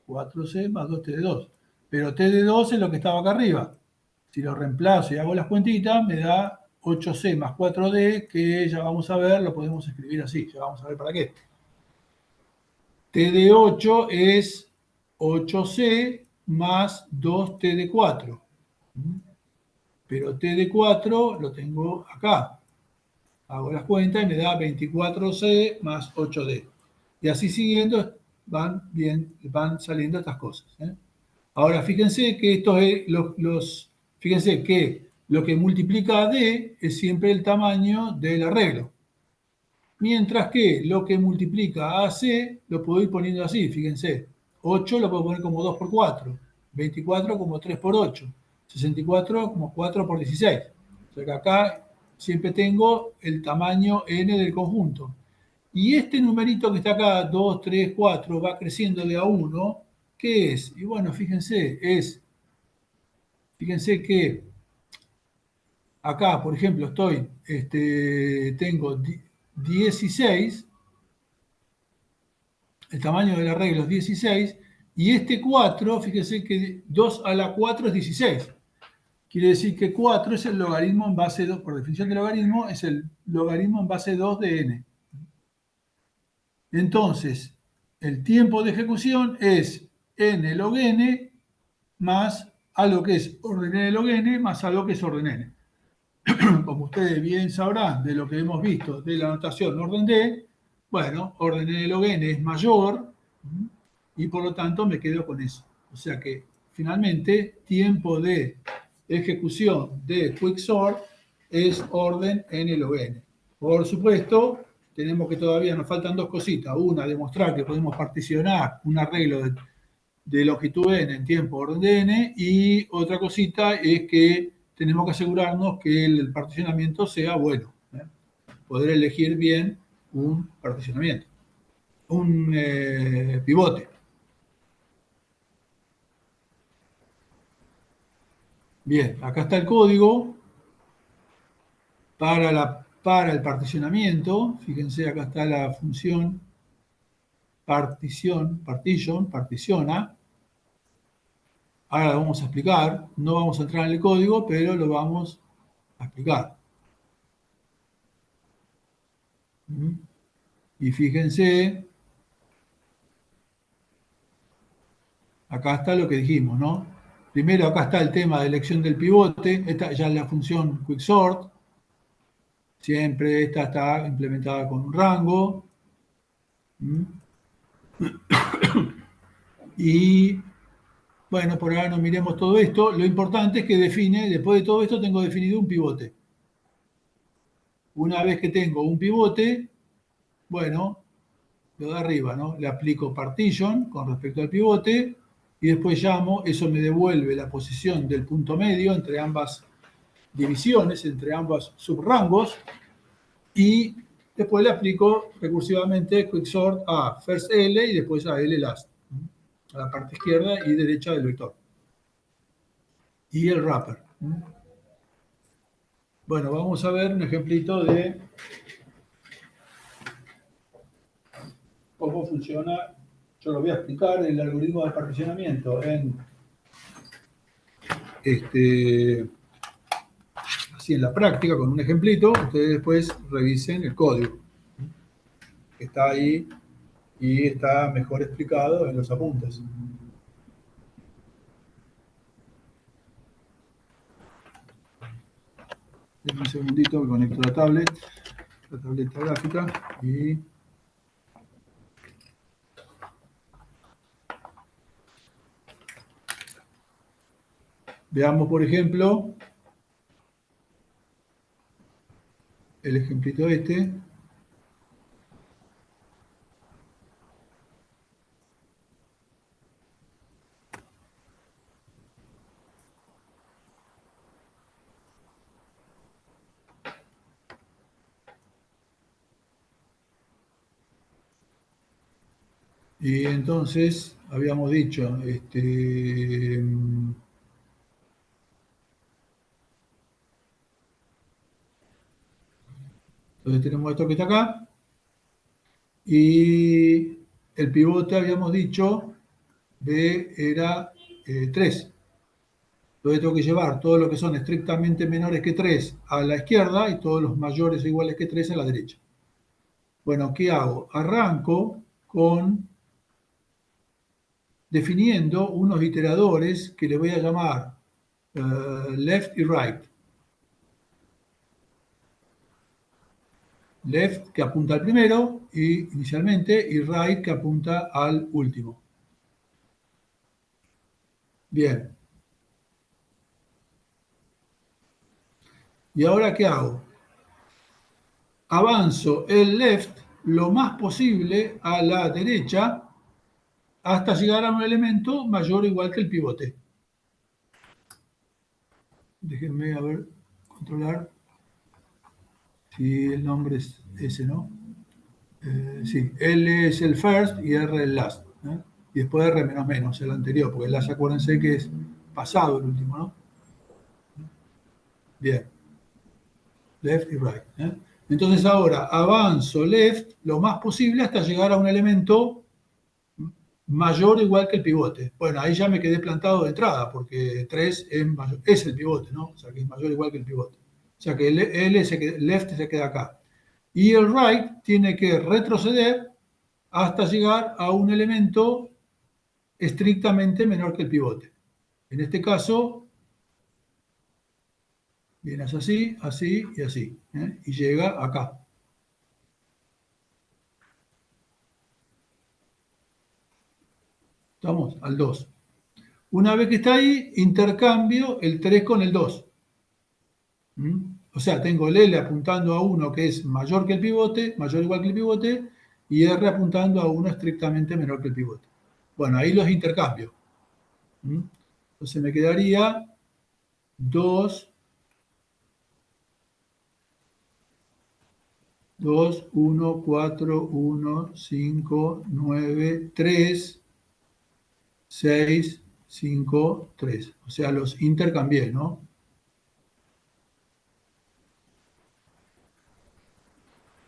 4c más 2t de 2. Pero t de 2 es lo que estaba acá arriba. Si lo reemplazo y hago las cuentitas, me da 8c más 4d, que ya vamos a ver, lo podemos escribir así. Ya vamos a ver para qué. T de 8 es 8c más 2t de 4. Pero t de 4 lo tengo acá. Hago las cuentas y me da 24c más 8d. Y así siguiendo van saliendo estas cosas. Ahora, fíjense que fíjense que lo que multiplica a d es siempre el tamaño del arreglo. Mientras que lo que multiplica a c lo puedo ir poniendo así, fíjense. 8 lo puedo poner como 2 por 4, 24 como 3 por 8, 64 como 4 por 16. O sea que acá siempre tengo el tamaño n del conjunto. Y este numerito que está acá, 2, 3, 4, va creciendo de a 1. ¿Qué es? Y bueno, fíjense que acá, por ejemplo, tengo 16, el tamaño del arreglo es 16, y este 4, fíjense que 2 a la 4 es 16. Quiere decir que 4 es el logaritmo en base 2, por definición de logaritmo, es el logaritmo en base 2 de n. Entonces, el tiempo de ejecución es n log n más a lo que es orden n log n más a lo que es orden n. Como ustedes bien sabrán de lo que hemos visto de la notación orden d, bueno, orden n log n es mayor y por lo tanto me quedo con eso. O sea que finalmente tiempo de ejecución de quicksort es orden n log n. Por supuesto, tenemos que todavía nos faltan dos cositas. Una, demostrar que podemos particionar un arreglo de longitud n en tiempo orden de n, y otra cosita es que tenemos que asegurarnos que el particionamiento sea bueno. Poder elegir bien un particionamiento, un pivote. Bien, acá está el código para el particionamiento. Fíjense, acá está la función particiona. Ahora lo vamos a explicar. No vamos a entrar en el código, pero lo vamos a explicar. Y fíjense, acá está lo que dijimos, ¿no? Primero acá está el tema de elección del pivote. Esta ya es la función quicksort. Siempre esta está implementada con un rango. Y Bueno, por ahora no miremos todo esto. Lo importante es que después de todo esto tengo definido un pivote. Una vez que tengo un pivote, bueno, lo de arriba, ¿no? Le aplico partition con respecto al pivote y después llamo, eso me devuelve la posición del punto medio entre ambas divisiones, entre ambos subrangos, y después le aplico recursivamente quicksort a first L y después a L last, a la parte izquierda y derecha del vector. Y el wrapper. Bueno, vamos a ver un ejemplito de cómo funciona. Yo lo voy a explicar el algoritmo de particionamiento así en la práctica, con un ejemplito. Ustedes después revisen el código que está ahí y está mejor explicado en los apuntes. Denme un segundito que conecto la tableta gráfica y veamos, por ejemplo, el ejemplito este. Y entonces habíamos dicho, entonces tenemos esto que está acá, y el pivote habíamos dicho B era 3. Entonces tengo que llevar todo lo que son estrictamente menores que 3 a la izquierda y todos los mayores o iguales que 3 a la derecha. Bueno, ¿qué hago? Arranco con definiendo unos iteradores que le voy a llamar left y right. Left que apunta al primero inicialmente y right que apunta al último. Bien. ¿Y ahora qué hago? Avanzo el left lo más posible a la derecha hasta llegar a un elemento mayor o igual que el pivote. Déjenme, a ver, controlar si el nombre es ese, ¿no? Sí, L es el first y R el last. Y después R menos menos, el anterior, porque el last, acuérdense que es pasado el último, ¿no? Bien, left y right. Entonces ahora avanzo left lo más posible hasta llegar a un elemento mayor o igual que el pivote. Bueno, ahí ya me quedé plantado de entrada, porque 3 es el pivote, ¿no? O sea, que es mayor o igual que el pivote. O sea, que el left se queda acá. Y el right tiene que retroceder hasta llegar a un elemento estrictamente menor que el pivote. En este caso, vienes así, así y así. Y llega acá. ¿Estamos? Al 2. Una vez que está ahí, intercambio el 3 con el 2. O sea, tengo el L apuntando a 1 que es mayor que el pivote, mayor o igual que el pivote, y R apuntando a 1 estrictamente menor que el pivote. Bueno, ahí los intercambio. Entonces me quedaría 2, 2, 1, 4, 1, 5, 9, 3, 6, 5, 3. O sea, los intercambié, ¿no?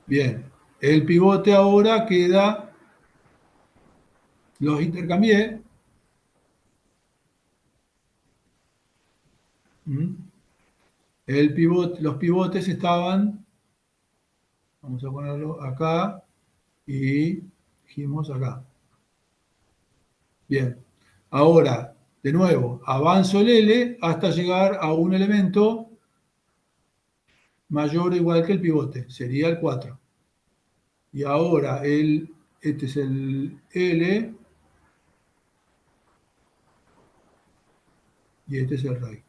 Bien. El pivote ahora queda, los intercambié. Los pivotes estaban, vamos a ponerlo acá y dijimos acá. Bien. Ahora, de nuevo, avanzo el L hasta llegar a un elemento mayor o igual que el pivote, sería el 4. Y ahora este es el L, y este es el rey.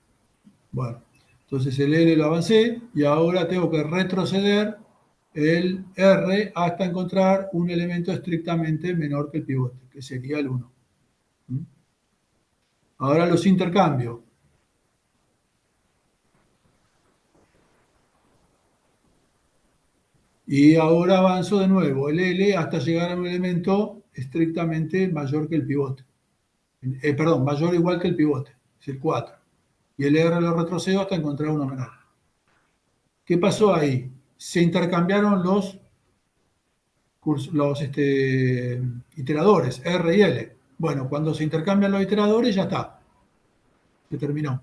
Bueno, entonces el L lo avancé y ahora tengo que retroceder el R hasta encontrar un elemento estrictamente menor que el pivote, que sería el 1. Ahora los intercambio. Y ahora avanzo de nuevo el L hasta llegar a un elemento estrictamente mayor que el pivote. Perdón, mayor o igual que el pivote, es el 4. Y el R lo retrocedo hasta encontrar uno menor. ¿Qué pasó ahí? Se intercambiaron los iteradores, R y L. Bueno, cuando se intercambian los iteradores ya está, se terminó.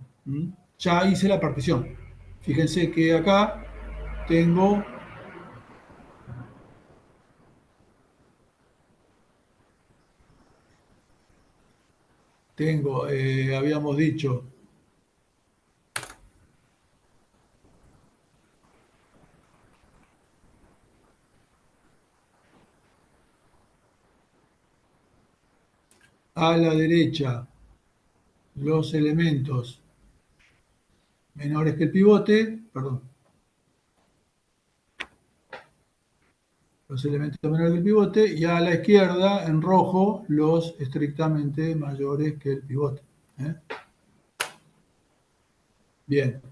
Ya hice la partición. Fíjense que acá tengo habíamos dicho, a la derecha los elementos menores que el pivote, perdón, los elementos menores que el pivote, y a la izquierda, en rojo, los estrictamente mayores que el pivote. Bien.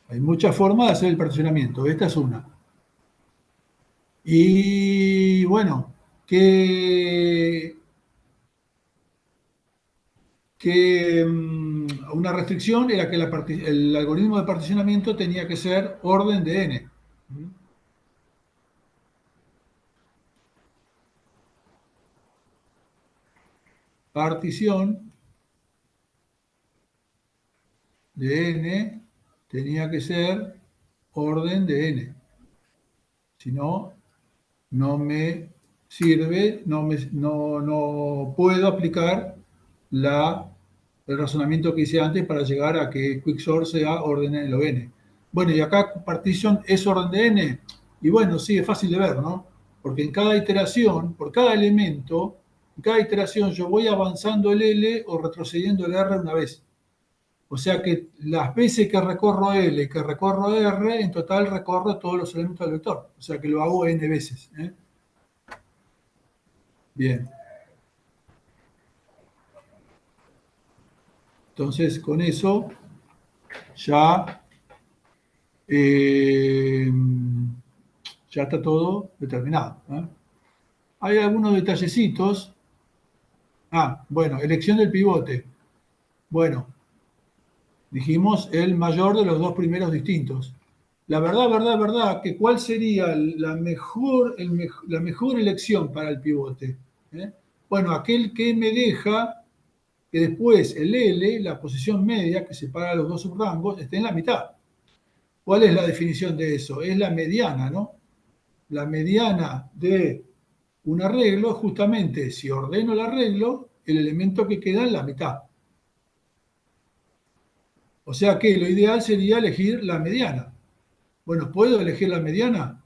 Hay muchas formas de hacer el particionamiento, esta es una. Y bueno, una restricción era que el algoritmo de particionamiento tenía que ser orden de n. Partición de n tenía que ser orden de n. Si no, no me sirve, no puedo aplicar el razonamiento que hice antes para llegar a que Quicksort sea orden n log n. Bueno, y acá partition es orden de n. Y bueno, sí, es fácil de ver, ¿no? Porque en cada iteración, por cada elemento, en cada iteración yo voy avanzando el L o retrocediendo el R una vez. O sea que las veces que recorro L y que recorro R, en total recorro todos los elementos del vector. O sea que lo hago n veces. Bien. Entonces, con eso ya, ya está todo determinado. Hay algunos detallecitos. Bueno, elección del pivote. Bueno, dijimos el mayor de los dos primeros distintos. La verdad, que ¿cuál sería la mejor elección para el pivote? Bueno, aquel que me deja que después el L, la posición media que separa los dos subrangos, esté en la mitad. ¿Cuál es la definición de eso? Es la mediana, ¿no? La mediana de un arreglo, justamente si ordeno el arreglo, el elemento que queda en la mitad. O sea que lo ideal sería elegir la mediana. Bueno, ¿puedo elegir la mediana?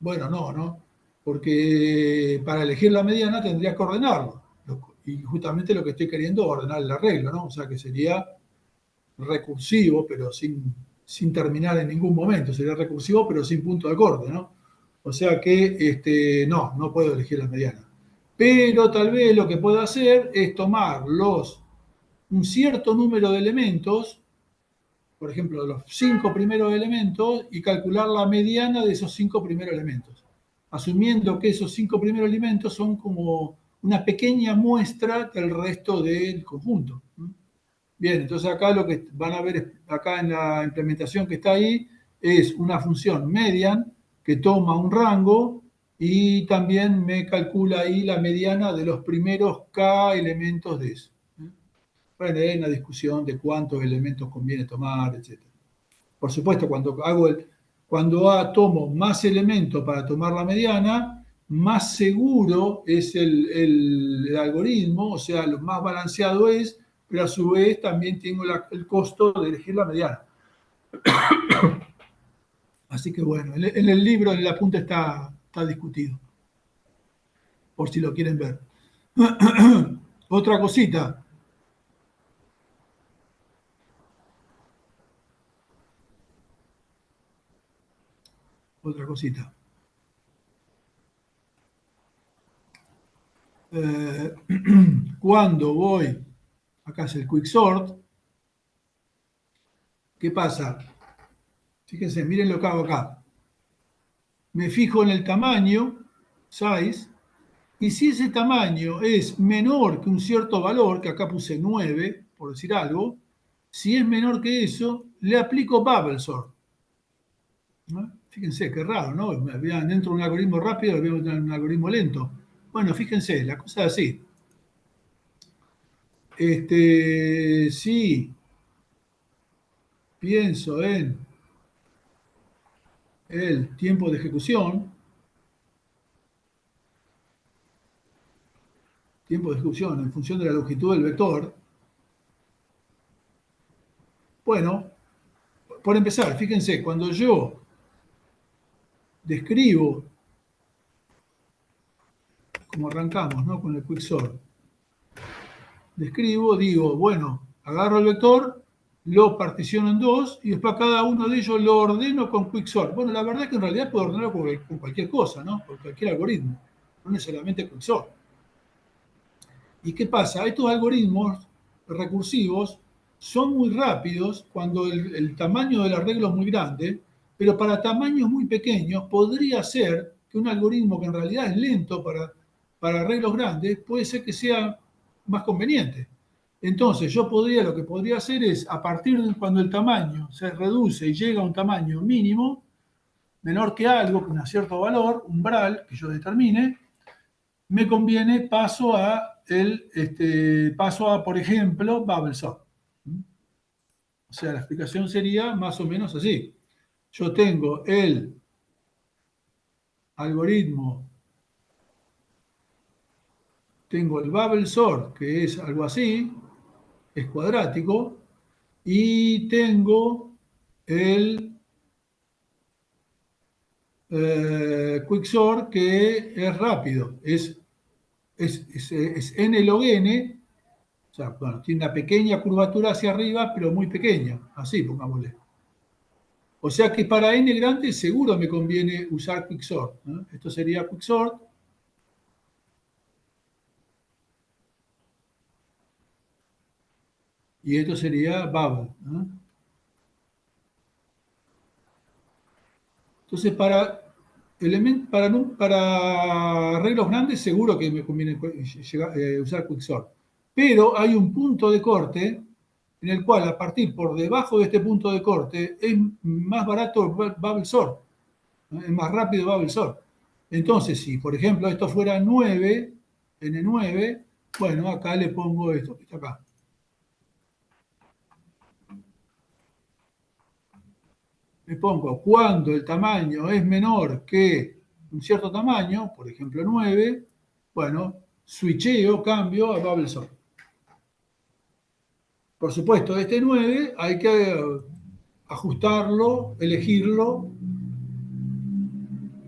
Bueno, no. Porque para elegir la mediana tendría que ordenarlo. Y justamente lo que estoy queriendo es ordenar el arreglo, ¿no? O sea que sería recursivo, pero sin terminar en ningún momento. Sería recursivo, pero sin punto de corte, ¿no? O sea que no puedo elegir la mediana. Pero tal vez lo que puedo hacer es tomar un cierto número de elementos, por ejemplo, los 5 primeros elementos, y calcular la mediana de esos 5 primeros elementos, asumiendo que esos 5 primeros elementos son como una pequeña muestra del resto del conjunto. Bien, entonces acá lo que van a ver acá en la implementación que está ahí es una función median que toma un rango y también me calcula ahí la mediana de los primeros K elementos de eso. Bueno, hay una discusión de cuántos elementos conviene tomar, etc. Por supuesto, cuando tomo más elementos para tomar la mediana, más seguro es el algoritmo, o sea, lo más balanceado es, pero a su vez también tengo el costo de elegir la mediana. Así que bueno, en el libro, en el apunte está discutido, por si lo quieren ver. Otra cosita, otra cosita. Cuando voy, acá es el quicksort, ¿qué pasa? Fíjense, miren lo que hago acá. Me fijo en el tamaño, size, y si ese tamaño es menor que un cierto valor, que acá puse 9, por decir algo, si es menor que eso, le aplico bubble sort. ¿No? Fíjense, qué raro, ¿no? Dentro de un algoritmo rápido, veo un algoritmo lento. Bueno, fíjense, la cosa es así. Si pienso en el tiempo de ejecución, en función de la longitud del vector, bueno, por empezar, fíjense, cuando yo describo, como arrancamos, ¿no? Con el quicksort, describo, digo, bueno, agarro el vector, lo particiono en dos y después cada uno de ellos lo ordeno con quicksort. Bueno, la verdad es que en realidad puedo ordenarlo con cualquier cosa, ¿no? Con cualquier algoritmo, no necesariamente quicksort. ¿Y qué pasa? Estos algoritmos recursivos son muy rápidos cuando el tamaño del arreglo es muy grande, pero para tamaños muy pequeños podría ser que un algoritmo que en realidad es lento para arreglos grandes puede ser que sea más conveniente. Entonces, lo que podría hacer es, a partir de cuando el tamaño se reduce y llega a un tamaño mínimo, menor que algo, con un cierto valor, umbral, que yo determine, me conviene, paso a, por ejemplo, BubbleSort. O sea, la explicación sería más o menos así. Yo tengo el algoritmo, tengo el BubbleSort, que es algo así, es cuadrático, y tengo el Quicksort, que es rápido, es n log n. O sea, bueno, tiene una pequeña curvatura hacia arriba, pero muy pequeña. Así, pongámosle. O sea que para n grande seguro me conviene usar Quicksort, ¿no? Esto sería Quicksort. Y esto sería Bubble, ¿no? Entonces, para arreglos grandes seguro que me conviene usar Quicksort. Pero hay un punto de corte en el cual, a partir por debajo de este punto de corte, es más barato BubbleSort, ¿no? Es más rápido BubbleSort. Entonces, si por ejemplo esto fuera 9, N9, bueno, acá le pongo esto que está acá. Le pongo cuando el tamaño es menor que un cierto tamaño, por ejemplo 9, bueno, switcheo, cambio a BubbleSort. Por supuesto, este 9 hay que ajustarlo, elegirlo,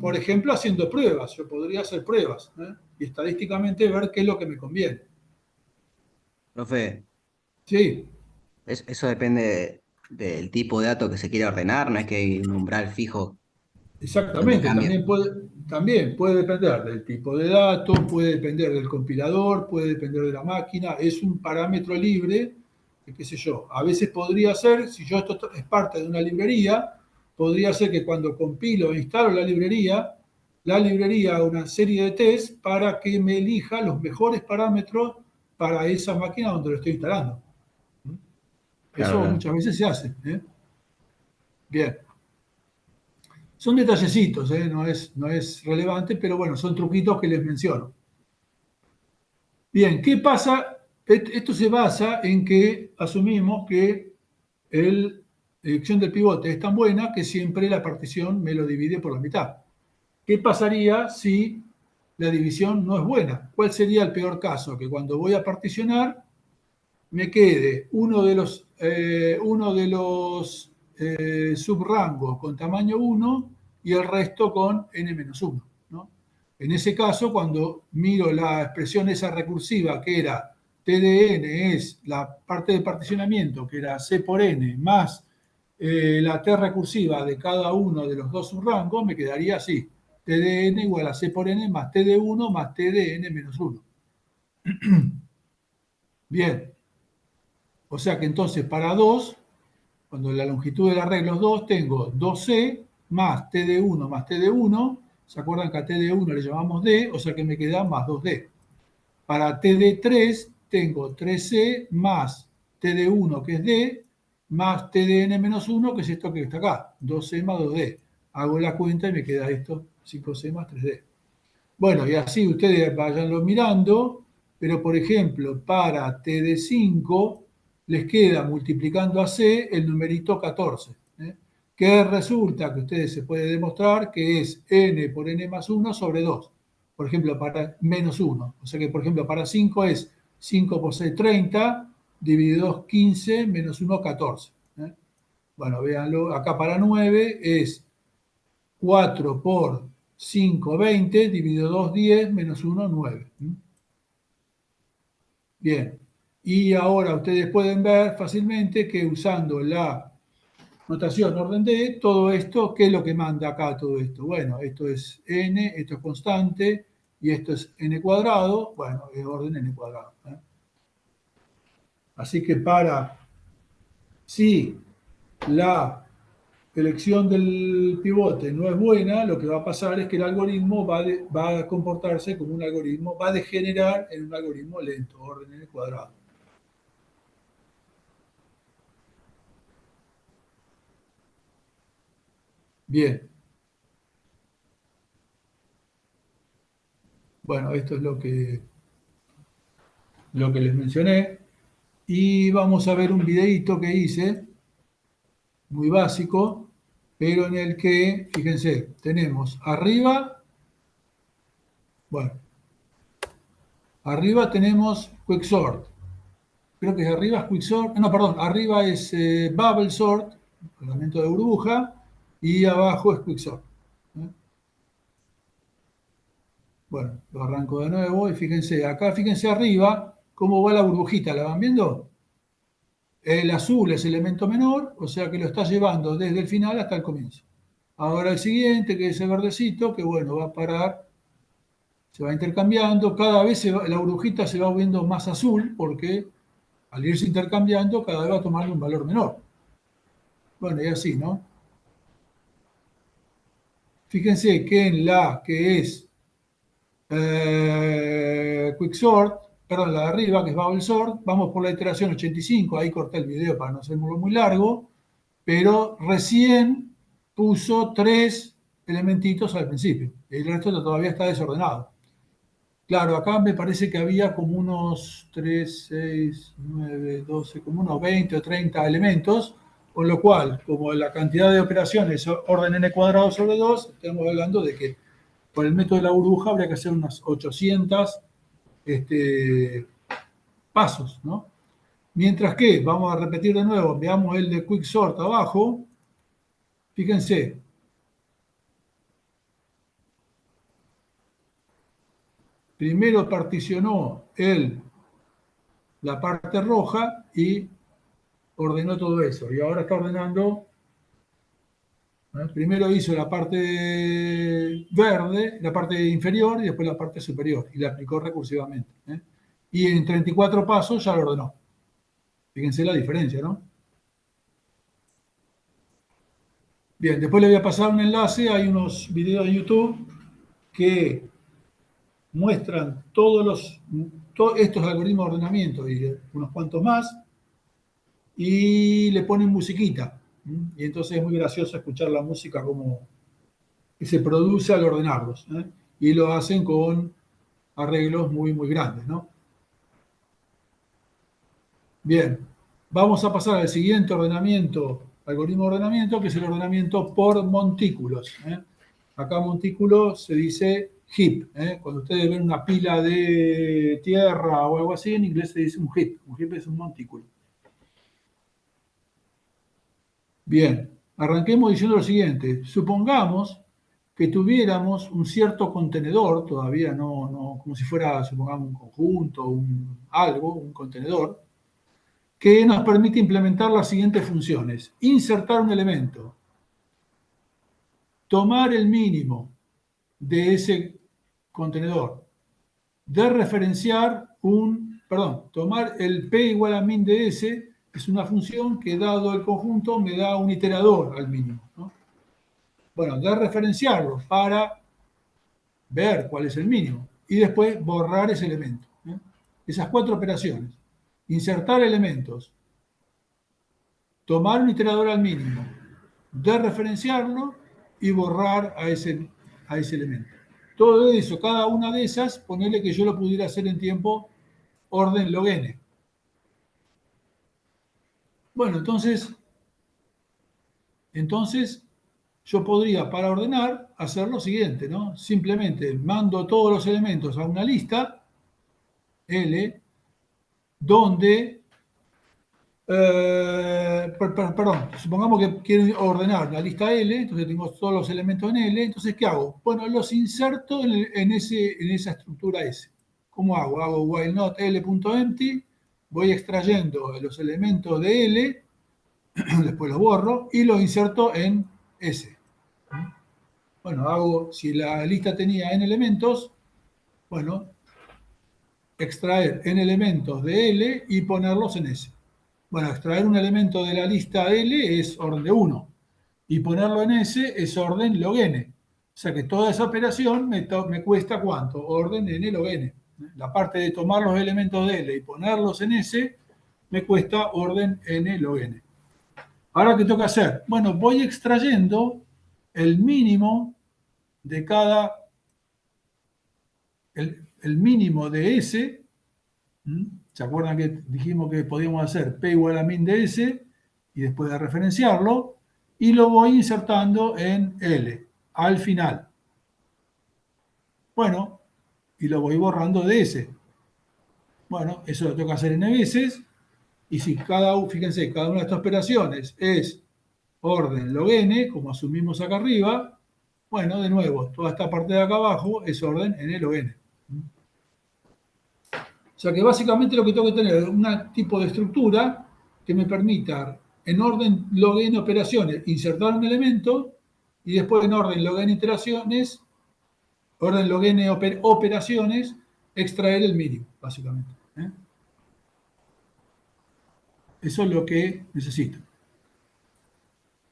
por ejemplo, haciendo pruebas. Yo podría hacer pruebas, ¿eh? Y estadísticamente ver qué es lo que me conviene. Profe, Sí, eso depende del tipo de dato que se quiere ordenar, no es que hay un umbral fijo donde exactamente. cambia. También puede depender del tipo de datos, puede depender del compilador, puede depender de la máquina. Es un parámetro libre, qué sé yo. A veces podría ser, si yo esto es parte de una librería, podría ser que cuando compilo e instalo la librería haga una serie de tests para que me elija los mejores parámetros para esa máquina donde lo estoy instalando. Claro, Eso claro. muchas veces se hace, ¿eh? Bien. Son detallecitos, ¿eh? No es relevante, pero bueno, son truquitos que les menciono. Bien, ¿qué pasa? Esto se basa en que asumimos que la elección del pivote es tan buena que siempre la partición me lo divide por la mitad. ¿Qué pasaría si la división no es buena? ¿Cuál sería el peor caso? Que cuando voy a particionar me quede uno de los subrangos con tamaño 1 y el resto con n-1, ¿no? En ese caso, cuando miro la expresión esa recursiva que era t de n es la parte de particionamiento, que era c por n más la T recursiva de cada uno de los dos subrangos me quedaría así. T de n igual a C por n más T de 1 más T de n menos 1. Bien. O sea que entonces para 2, cuando la longitud del arreglo es 2, tengo 2C más T de 1 más T de 1. ¿Se acuerdan que a T de 1 le llamamos D? O sea que me queda más 2D. Para T de 3 tengo 3C más T de 1, que es D, más T de n menos 1, que es esto que está acá, 2C más 2D. Hago la cuenta y me queda esto, 5C más 3D. Bueno, y así ustedes vayanlo mirando, pero por ejemplo, para T de 5 les queda multiplicando a C el numerito 14, ¿eh? Que resulta que ustedes se puede demostrar que es n por n más 1 sobre 2. Por ejemplo, para menos 1. O sea que, por ejemplo, para 5 es 5 por 6, 30, dividido 2, 15, menos 1, 14. ¿Eh? Bueno, véanlo. Acá para 9 es 4 por 5, 20, dividido 2, 10, menos 1, 9. Bien. Y ahora ustedes pueden ver fácilmente que usando la notación orden D, todo esto, ¿qué es lo que manda acá todo esto? Bueno, esto es n, esto es constante, y esto es n cuadrado, bueno, es orden n cuadrado. Así que si la elección del pivote no es buena, lo que va a pasar es que el algoritmo va a comportarse como un algoritmo, va a degenerar en un algoritmo lento, orden n cuadrado. Bien. Bueno, esto es lo que les mencioné. Y vamos a ver un videíto que hice, muy básico, pero en el que, fíjense, tenemos arriba, bueno, arriba tenemos Quicksort. Creo que arriba es Quicksort, no, perdón, arriba es Bubble Sort, elemento de burbuja, y abajo es Quicksort. Bueno, lo arranco de nuevo y fíjense, acá fíjense arriba cómo va la burbujita, ¿la van viendo? El azul es elemento menor, o sea que lo está llevando desde el final hasta el comienzo. Ahora el siguiente, que es el verdecito, que bueno, va a parar, se va intercambiando, cada vez la burbujita se va volviendo más azul, porque al irse intercambiando, cada vez va tomando un valor menor. Bueno, y así, ¿no? Fíjense que en la que es Quicksort, perdón, la de arriba, que es Bubble Sort, vamos por la iteración 85, ahí corté el video para no hacerlo muy largo, pero recién puso 3 elementitos al principio, el resto todavía está desordenado. Claro, acá me parece que había como unos 3, 6, 9, 12, como unos 20 o 30 elementos, con lo cual, como la cantidad de operaciones orden n cuadrado sobre 2, estamos hablando de que por el método de la burbuja habría que hacer unas 800 pasos, ¿no? Mientras que, vamos a repetir de nuevo, veamos el de Quicksort abajo, fíjense, primero particionó la parte roja y ordenó todo eso. Y ahora está ordenando, primero hizo la parte verde, la parte inferior y después la parte superior. Y la aplicó recursivamente. Y en 34 pasos ya lo ordenó. Fíjense la diferencia, ¿no? Bien, después le voy a pasar un enlace. Hay unos videos de YouTube que muestran todos estos algoritmos de ordenamiento y unos cuantos más, y le ponen musiquita. Y entonces es muy gracioso escuchar la música como que se produce al ordenarlos. Y lo hacen con arreglos muy, muy grandes, ¿no? Bien, vamos a pasar al siguiente algoritmo de ordenamiento, que es el ordenamiento por montículos. Acá montículo se dice heap. Cuando ustedes ven una pila de tierra o algo así, en inglés se dice un heap. Un heap es un montículo. Bien, arranquemos diciendo lo siguiente. Supongamos que tuviéramos un cierto contenedor, todavía no como si fuera, supongamos, un conjunto, un contenedor, que nos permite implementar las siguientes funciones. Insertar un elemento, tomar el mínimo de ese contenedor, tomar el P igual a min de S, es una función que dado el conjunto me da un iterador al mínimo, ¿no? Bueno, referenciarlo para ver cuál es el mínimo y después borrar ese elemento, ¿eh? Esas 4 operaciones. Insertar elementos, tomar un iterador al mínimo, referenciarlo y borrar a ese elemento. Todo eso, cada una de esas, ponerle que yo lo pudiera hacer en tiempo orden log n. Bueno, entonces yo podría, para ordenar, hacer lo siguiente, ¿no? Simplemente mando todos los elementos a una lista, L, donde, perdón, supongamos que quiero ordenar la lista L, entonces tengo todos los elementos en L, entonces ¿qué hago? Bueno, los inserto en esa estructura S. ¿Cómo hago? Hago while not L.empty, voy extrayendo los elementos de L, después los borro y los inserto en S. Bueno, si la lista tenía n elementos, bueno, extraer n elementos de L y ponerlos en S. Bueno, extraer un elemento de la lista L es orden de 1 y ponerlo en S es orden log n. O sea que toda esa operación me cuesta ¿cuánto? Orden n log n. La parte de tomar los elementos de L y ponerlos en S me cuesta orden n log n. Ahora, ¿qué toca hacer? Bueno, voy extrayendo el mínimo de el mínimo de S. ¿Se acuerdan que dijimos que podíamos hacer P igual a min de S y después de referenciarlo? Y lo voy insertando en L, al final. Bueno, y lo voy borrando de S. Bueno, eso lo tengo que hacer n veces. Y si fíjense, cada una de estas operaciones es orden log n, como asumimos acá arriba, bueno, de nuevo, toda esta parte de acá abajo es orden n log n. O sea que básicamente lo que tengo que tener es un tipo de estructura que me permita en orden log n operaciones insertar un elemento y después en orden log n iteraciones, orden log n operaciones, extraer el mínimo, básicamente. Eso es lo que necesito.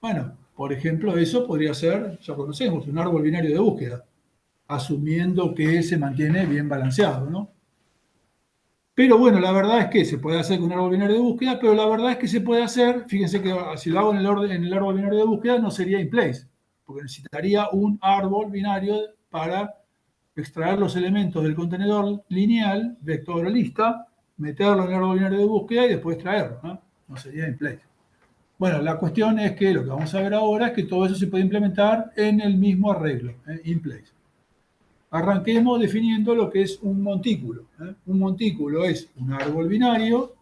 Bueno, por ejemplo, eso podría ser, ya conocemos, un árbol binario de búsqueda, asumiendo que se mantiene bien balanceado, ¿no? Pero bueno, la verdad es que se puede hacer con un árbol binario de búsqueda, pero la verdad es que se puede hacer, fíjense que si lo hago en el árbol binario de búsqueda no sería in place, porque necesitaría un árbol binario para extraer los elementos del contenedor lineal, vector o lista, meterlo en el árbol binario de búsqueda y después traerlo, ¿no? No sería in place. Bueno, la cuestión es que lo que vamos a ver ahora es que todo eso se puede implementar en el mismo arreglo, in place. Arranquemos definiendo lo que es un montículo. Un montículo es un árbol binario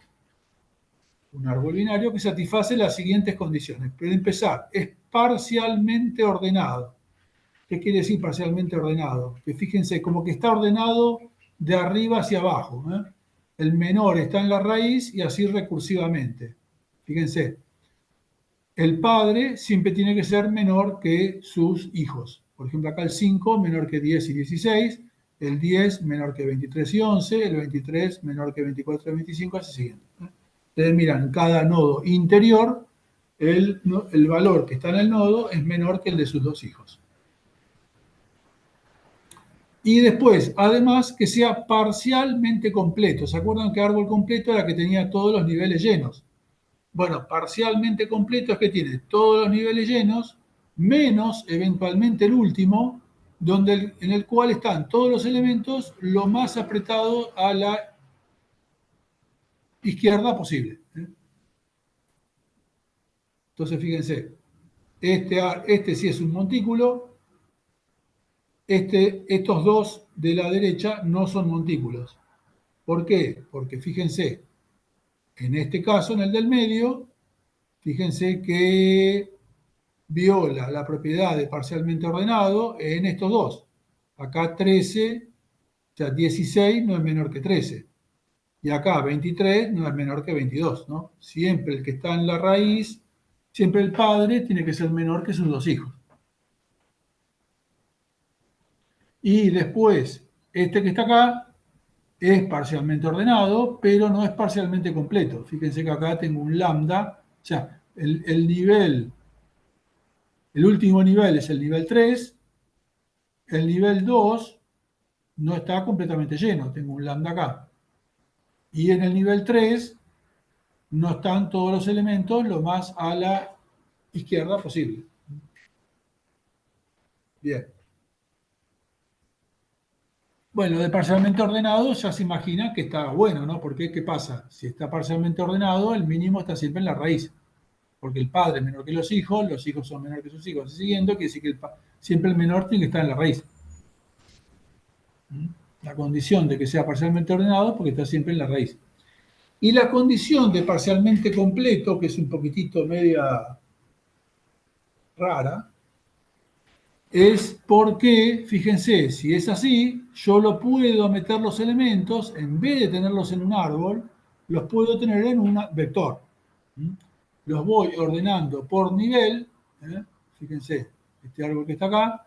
que satisface las siguientes condiciones. Para empezar, es parcialmente ordenado. ¿Qué quiere decir parcialmente ordenado? Que fíjense, como que está ordenado de arriba hacia abajo. El menor está en la raíz y así recursivamente. Fíjense, el padre siempre tiene que ser menor que sus hijos. Por ejemplo, acá el 5 menor que 10 y 16, el 10 menor que 23 y 11, el 23 menor que 24 y 25, así siguiente. Ustedes miran, cada nodo interior, el valor que está en el nodo es menor que el de sus dos hijos. Y después, además, que sea parcialmente completo. ¿Se acuerdan que árbol completo era que tenía todos los niveles llenos? Bueno, parcialmente completo es que tiene todos los niveles llenos, menos eventualmente el último, en el cual están todos los elementos lo más apretado a la izquierda posible. Entonces, fíjense, este sí es un montículo, estos dos de la derecha no son montículos. ¿Por qué? Porque fíjense, en este caso, en el del medio, fíjense que viola la propiedad de parcialmente ordenado en estos dos. Acá 13, o sea, 16 no es menor que 13. Y acá 23 no es menor que 22, ¿no? Siempre el que está en la raíz, siempre el padre tiene que ser menor que sus dos hijos. Y después, este que está acá es parcialmente ordenado, pero no es parcialmente completo. Fíjense que acá tengo un lambda, o sea, el último nivel es el nivel 3, el nivel 2 no está completamente lleno, tengo un lambda acá. Y en el nivel 3 no están todos los elementos lo más a la izquierda posible. Bien. Bueno, de parcialmente ordenado ya se imagina que está bueno, ¿no? Porque, ¿qué pasa? Si está parcialmente ordenado, el mínimo está siempre en la raíz. Porque el padre es menor que los hijos son menores que sus hijos. Así siguiendo, quiere decir que siempre el menor tiene que estar en la raíz. La condición de que sea parcialmente ordenado porque está siempre en la raíz. Y la condición de parcialmente completo, que es un poquitito media rara, es porque, fíjense, si es así, yo lo puedo meter los elementos, en vez de tenerlos en un árbol, los puedo tener en un vector. Los voy ordenando por nivel, fíjense, este árbol que está acá,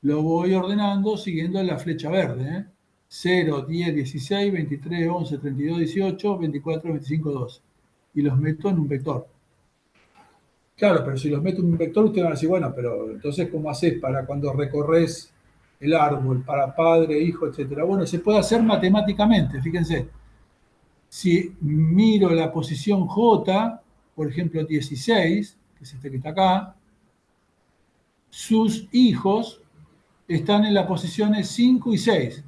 lo voy ordenando siguiendo la flecha verde. 0, 10, 16, 23, 11, 32, 18, 24, 25, 12. Y los meto en un vector. Claro, pero si los meto en un vector, ustedes van a decir, bueno, pero entonces, ¿cómo haces para cuando recorres el árbol, para padre, hijo, etcétera? Bueno, se puede hacer matemáticamente, fíjense. Si miro la posición J, por ejemplo, 16, que es este que está acá, sus hijos están en las posiciones 5 y 6,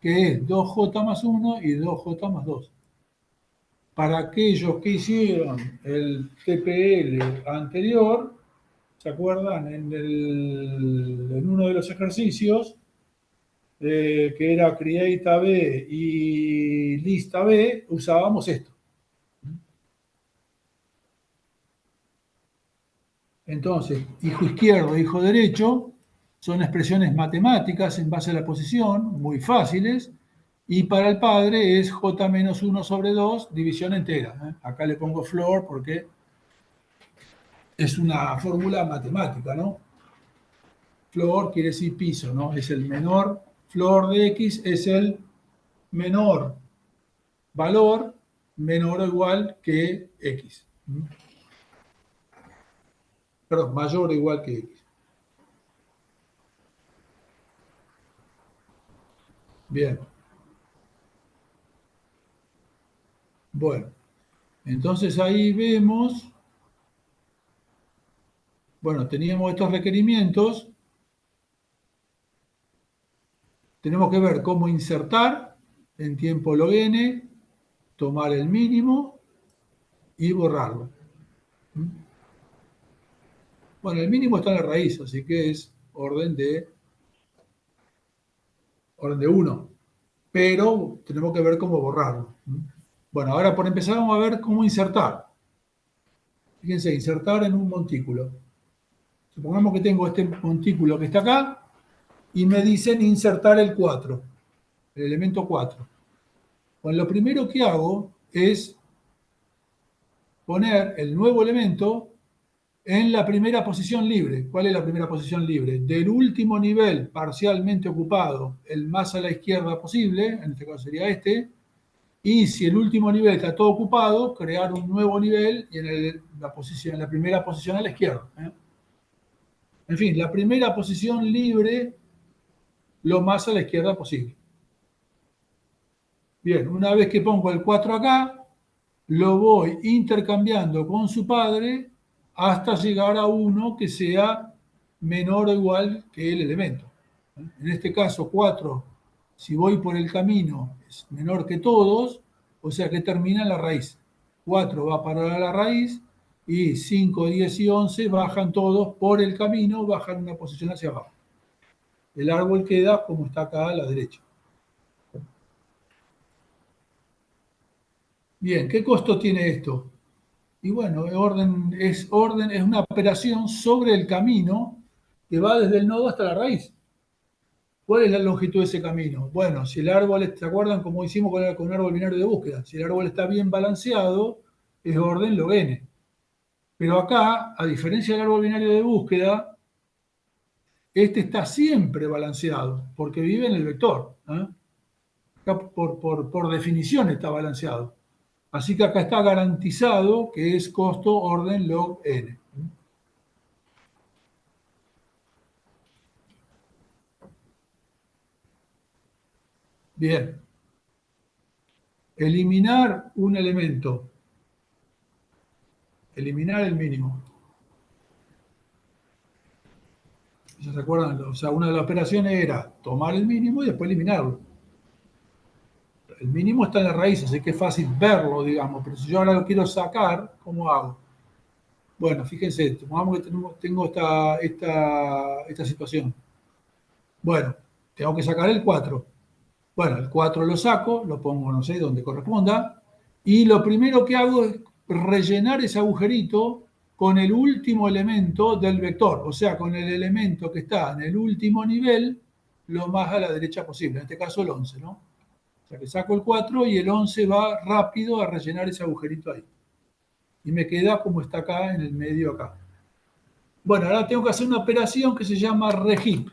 que es 2J más 1 y 2J más 2. Para aquellos que hicieron el TPL anterior, ¿se acuerdan? En uno de los ejercicios, que era Create AB y List AB, usábamos esto. Entonces, hijo izquierdo, hijo derecho, son expresiones matemáticas en base a la posición, muy fáciles, y para el padre es J menos 1 sobre 2, división entera. Acá le pongo floor porque es una fórmula matemática, ¿no? Floor quiere decir piso, ¿no? Es el menor, floor de X es el menor valor menor o igual que X. Perdón, mayor o igual que X. Bien. Bueno, entonces ahí vemos, bueno, teníamos estos requerimientos, tenemos que ver cómo insertar en tiempo log n, tomar el mínimo y borrarlo. Bueno, el mínimo está en la raíz, así que es orden de 1, pero tenemos que ver cómo borrarlo. Bueno, ahora por empezar vamos a ver cómo insertar. Fíjense, insertar en un montículo. Supongamos que tengo este montículo que está acá y me dicen insertar el 4, el elemento 4. Bueno, lo primero que hago es poner el nuevo elemento en la primera posición libre. ¿Cuál es la primera posición libre? Del último nivel parcialmente ocupado, el más a la izquierda posible, en este caso sería este, y si el último nivel está todo ocupado, crear un nuevo nivel y en la primera posición a la izquierda. En fin, la primera posición libre lo más a la izquierda posible. Bien, una vez que pongo el 4 acá, lo voy intercambiando con su padre hasta llegar a uno que sea menor o igual que el elemento. En este caso, 4, si voy por el camino, es menor que todos, o sea que termina en la raíz. 4 va a parar a la raíz y 5, 10 y 11 bajan todos por el camino, bajan una posición hacia abajo. El árbol queda como está acá a la derecha. Bien, ¿qué costo tiene esto? Y bueno, es una operación sobre el camino que va desde el nodo hasta la raíz. ¿Cuál es la longitud de ese camino? Bueno, si el árbol, ¿se acuerdan cómo hicimos con un árbol binario de búsqueda? Si el árbol está bien balanceado, es orden log n. Pero acá, a diferencia del árbol binario de búsqueda, este está siempre balanceado, porque vive en el vector. Acá por definición está balanceado. Así que acá está garantizado que es costo orden log n. Bien. Eliminar un elemento. Eliminar el mínimo. ¿Se recuerdan? O sea, una de las operaciones era tomar el mínimo y después eliminarlo. El mínimo está en la raíz, así que es fácil verlo, digamos. Pero si yo ahora lo quiero sacar, ¿cómo hago? Bueno, fíjense, supongamos que tengo esta situación. Bueno, tengo que sacar el 4. Bueno, el 4 lo saco, lo pongo, no sé, donde corresponda, y lo primero que hago es rellenar ese agujerito con el último elemento del vector, o sea, con el elemento que está en el último nivel, lo más a la derecha posible, en este caso el 11, ¿no? O sea, que saco el 4 y el 11 va rápido a rellenar ese agujerito ahí. Y me queda como está acá, en el medio acá. Bueno, ahora tengo que hacer una operación que se llama regip.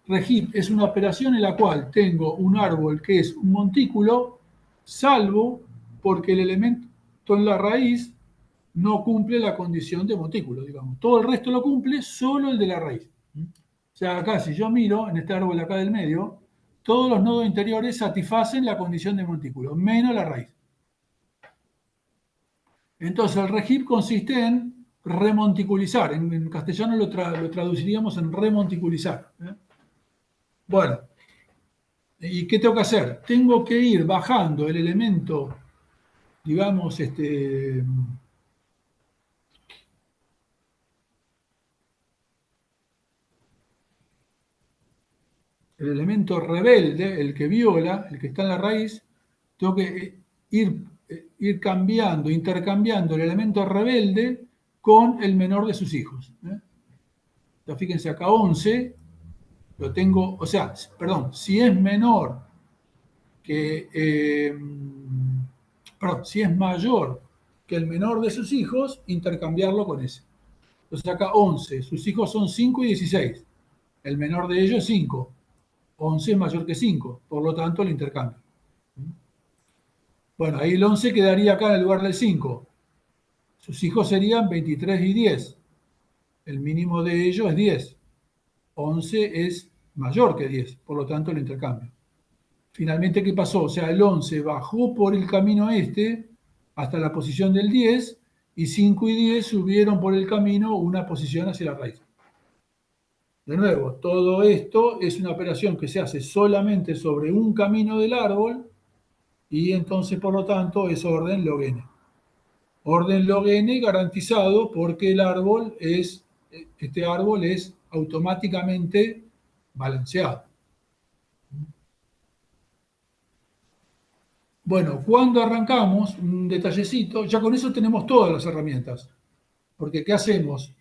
Regip es una operación en la cual tengo un árbol que es un montículo, salvo porque el elemento en la raíz no cumple la condición de montículo, digamos. Todo el resto lo cumple, solo el de la raíz. O sea, acá si yo miro en este árbol de acá del medio, todos los nodos interiores satisfacen la condición de montículo, menos la raíz. Entonces el regip consiste en remonticulizar. En castellano lo traduciríamos en remonticulizar. Bueno, ¿y qué tengo que hacer? Tengo que ir bajando el elemento, digamos, el elemento rebelde, el que viola, el que está en la raíz, tengo que ir cambiando, intercambiando el elemento rebelde con el menor de sus hijos. Entonces, fíjense, acá 11 lo tengo, o sea, perdón, si es menor perdón, si es mayor que el menor de sus hijos, intercambiarlo con ese. Entonces acá 11, sus hijos son 5 y 16. El menor de ellos es 5. 11 es mayor que 5, por lo tanto el intercambio. Bueno, ahí el 11 quedaría acá en el lugar del 5. Sus hijos serían 23 y 10. El mínimo de ellos es 10. 11 es mayor que 10, por lo tanto el intercambio. Finalmente, ¿qué pasó? O sea, el 11 bajó por el camino este hasta la posición del 10 y 5 y 10 subieron por el camino una posición hacia la raíz. De nuevo, todo esto es una operación que se hace solamente sobre un camino del árbol y entonces, por lo tanto, es orden log n. Orden log n garantizado porque este árbol es automáticamente balanceado. Bueno, cuando arrancamos, un detallecito, ya con eso tenemos todas las herramientas. Porque ¿qué hacemos?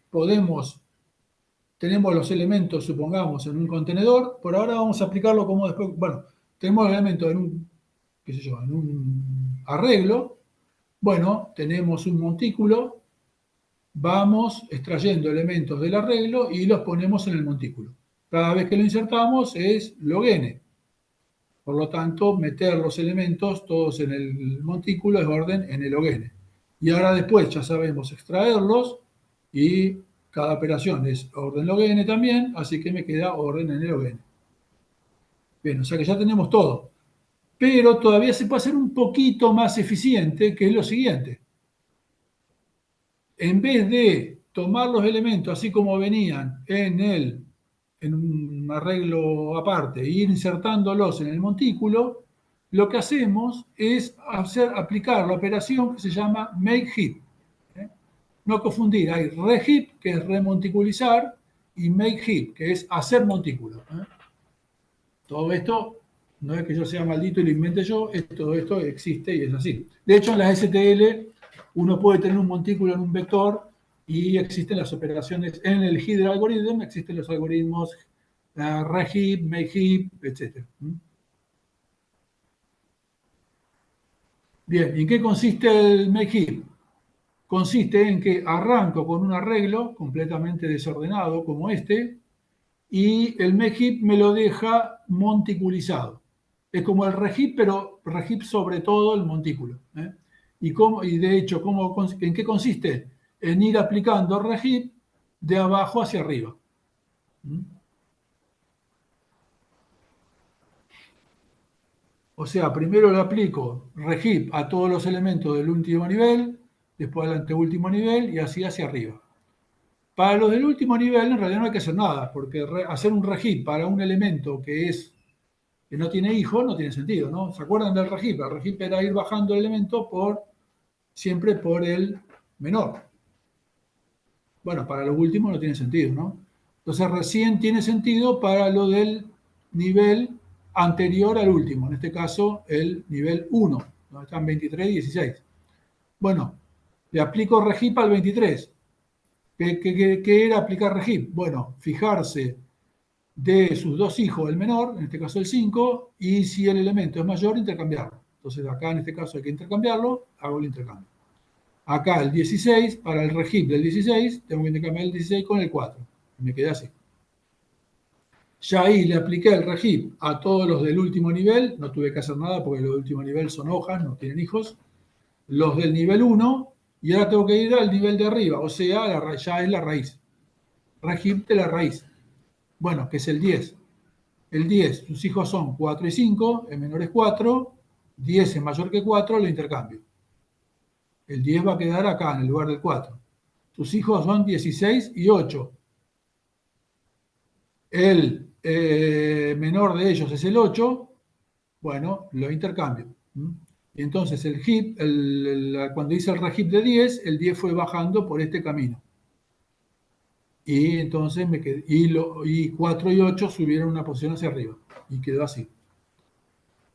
Tenemos los elementos, supongamos, en un contenedor. Por ahora vamos a aplicarlo como después. Bueno, tenemos los elementos en un arreglo. Bueno, tenemos un montículo. Vamos extrayendo elementos del arreglo y los ponemos en el montículo. Cada vez que lo insertamos es log n. Por lo tanto, meter los elementos todos en el montículo es orden n log n. Y ahora después ya sabemos extraerlos y cada operación es orden log n también, así que me queda orden n log n. Bien, o sea que ya tenemos todo. Pero todavía se puede hacer un poquito más eficiente, que es lo siguiente. En vez de tomar los elementos así como venían en un arreglo aparte e ir insertándolos en el montículo, lo que hacemos es aplicar la operación que se llama make heap. No confundir, hay reheap, que es remonticulizar, y make heap, que es hacer montículo. Todo esto no es que yo sea maldito y lo invente yo, todo esto existe y es así. De hecho, en las STL uno puede tener un montículo en un vector y existen las operaciones, en el Hydra algoritmo existen los algoritmos Reheap, makeheap, etc. Bien, ¿en qué consiste el makeheap? Consiste en que arranco con un arreglo completamente desordenado como este y el makeheap me lo deja monticulizado. Es como el reheap, pero reheap sobre todo el montículo. Y de hecho, ¿en qué consiste? En ir aplicando reheap de abajo hacia arriba. O sea, primero le aplico reheap a todos los elementos del último nivel, después al anteúltimo nivel y así hacia arriba. Para los del último nivel en realidad no hay que hacer nada, porque hacer un reheap para un elemento que no tiene hijo no tiene sentido, ¿no? ¿Se acuerdan del reheap? El reheap era ir bajando el elemento siempre por el menor. Bueno, para los últimos no tiene sentido, ¿no? Entonces recién tiene sentido para lo del nivel anterior al último, en este caso el nivel 1, donde están 23 y 16. Bueno, le aplico reheap al 23. ¿Qué era aplicar reheap? Bueno, fijarse de sus dos hijos el menor, en este caso el 5, y si el elemento es mayor, intercambiarlo. Entonces acá en este caso hay que intercambiarlo, hago el intercambio. Acá el 16, para el reheap del 16, tengo que intercambiar el 16 con el 4. Me quedé así. Ya ahí le apliqué el reheap a todos los del último nivel, no tuve que hacer nada porque los del último nivel son hojas, no tienen hijos. Los del nivel 1, y ahora tengo que ir al nivel de arriba, o sea, ya es la raíz. Reheap de la raíz. Bueno, que es el 10. El 10, sus hijos son 4 y 5, el menor es 4, 10 es mayor que 4, lo intercambio. El 10 va a quedar acá en el lugar del 4. Sus hijos son 16 y 8. El menor de ellos es el 8, bueno, lo intercambio. Y entonces el heap, cuando hice el reheap de 10, el 10 fue bajando por este camino. Y entonces me quedé, y 4 y 8 subieron una posición hacia arriba. Y quedó así. O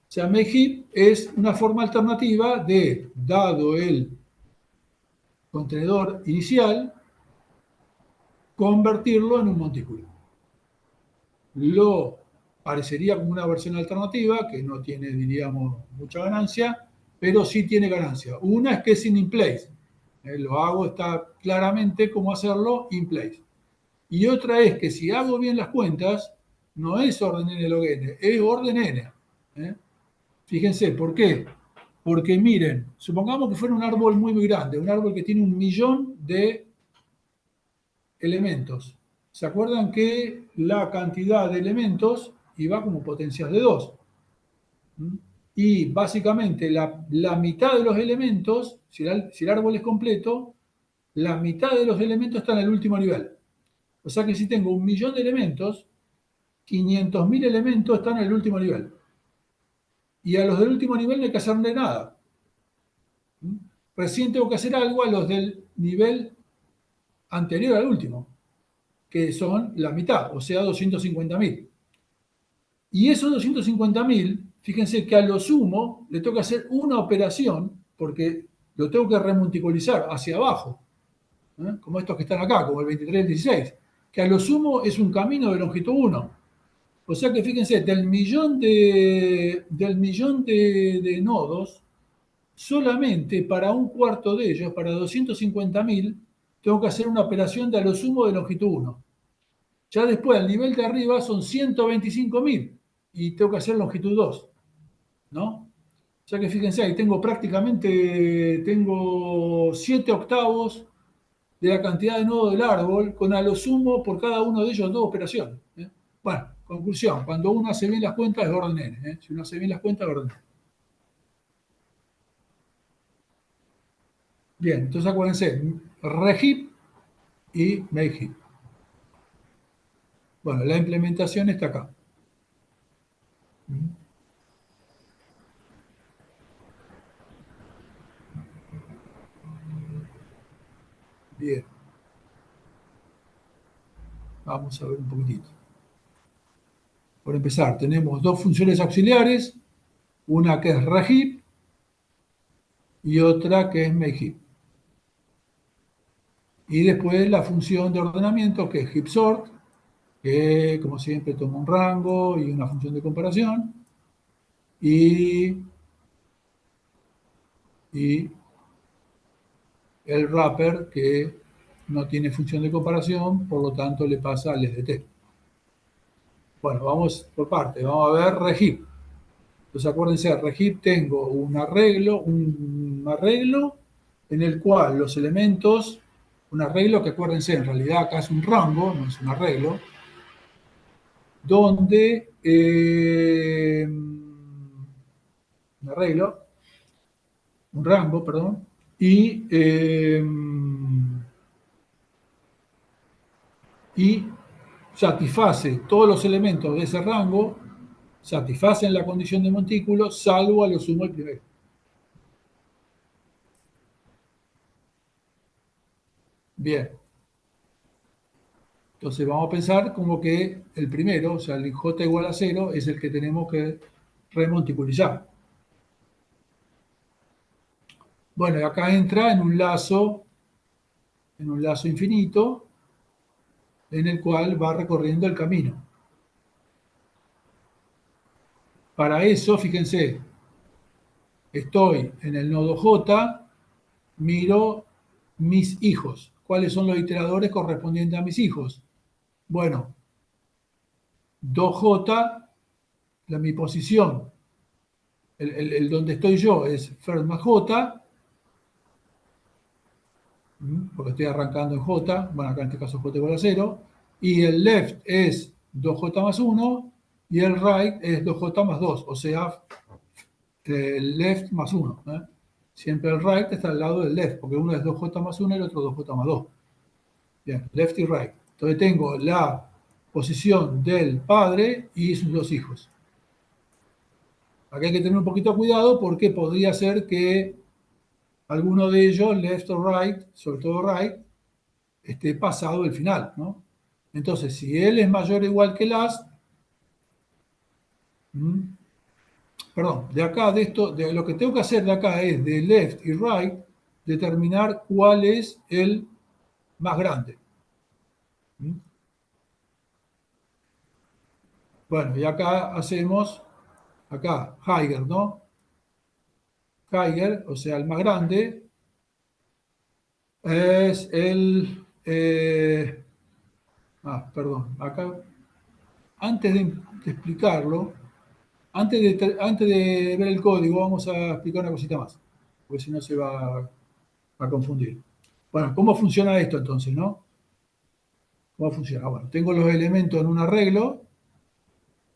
sea, makeheap es una forma alternativa de, dado el contenedor inicial, convertirlo en un montículo. Lo parecería como una versión alternativa que no tiene, diríamos, mucha ganancia, pero sí tiene ganancia. Una es que es in place. Lo hago, está claramente cómo hacerlo in place. Y otra es que si hago bien las cuentas, no es orden n log n, es orden n. Fíjense, ¿por qué? Porque miren, supongamos que fuera un árbol muy, muy grande, un árbol que tiene 1.000.000 de elementos. ¿Se acuerdan que la cantidad de elementos iba como potencias de 2? Y básicamente la mitad de los elementos, si el árbol es completo, la mitad de los elementos están en el último nivel. O sea que si tengo 1.000.000 de elementos, 500.000 elementos están en el último nivel. Y a los del último nivel no hay que hacerle nada. Recién tengo que hacer algo a los del nivel anterior al último, que son la mitad, o sea, 250.000. Y esos 250.000, fíjense que a lo sumo le tengo que hacer una operación, porque lo tengo que remonticulizar hacia abajo, como estos que están acá, como el 23 y el 16, que a lo sumo es un camino de longitud 1. O sea que fíjense, del millón de nodos, solamente para un cuarto de ellos, para 250.000, tengo que hacer una operación de a lo sumo de longitud 1. Ya después, al nivel de arriba, son 125.000 y tengo que hacer longitud 2, ¿no? O sea que fíjense, ahí tengo 7 octavos de la cantidad de nodos del árbol, con a lo sumo por cada uno de ellos 2 operaciones. Bueno, conclusión, cuando uno hace bien las cuentas es orden n. Si uno hace bien las cuentas es orden n. Bien, entonces acuérdense, reheap y makeheap. Bueno, la implementación está acá. Bien. Vamos a ver un poquitito. Por empezar, tenemos dos funciones auxiliares, una que es reheap y otra que es makeheap. Y después la función de ordenamiento que es heapsort, que como siempre toma un rango y una función de comparación, y el wrapper que no tiene función de comparación, por lo tanto le pasa al SDT. Bueno, vamos por parte, vamos a ver regip. Entonces acuérdense, regip tengo un arreglo en el cual los elementos, un arreglo que acuérdense, en realidad acá es un rango, no es un arreglo, donde un arreglo, un rango, perdón, y satisface todos los elementos de ese rango, satisfacen la condición de montículo, salvo a lo sumo el primero. Bien. Entonces vamos a pensar como que el primero, o sea, el j igual a 0, es el que tenemos que remonticulizar. Bueno, y acá entra en un lazo infinito, en el cual va recorriendo el camino. Para eso, fíjense, estoy en el nodo J, miro mis hijos. ¿Cuáles son los iteradores correspondientes a mis hijos? Bueno, 2J, mi posición, el donde estoy yo es first más J, porque estoy arrancando en J, bueno, acá en este caso J igual a 0, y el left es 2J más 1, y el right es 2J más 2, o sea, el left más 1. Siempre el right está al lado del left, porque uno es 2J más 1 y el otro 2J más 2. Bien, left y right. Entonces tengo la posición del padre y sus dos hijos. Aquí hay que tener un poquito de cuidado porque podría ser que alguno de ellos, left o right, sobre todo right, esté pasado el final, ¿no? Entonces, si él es mayor o igual que last, perdón, de acá, de esto, de lo que tengo que hacer de acá es de left y right, determinar cuál es el más grande. Bueno, y acá hacemos, acá, higher, ¿no? Higher, o sea, el más grande, es el... perdón, acá, antes de explicarlo, antes de ver el código, vamos a explicar una cosita más, porque si no se va a confundir. Bueno, ¿cómo funciona esto entonces, no? ¿Cómo funciona? Bueno, tengo los elementos en un arreglo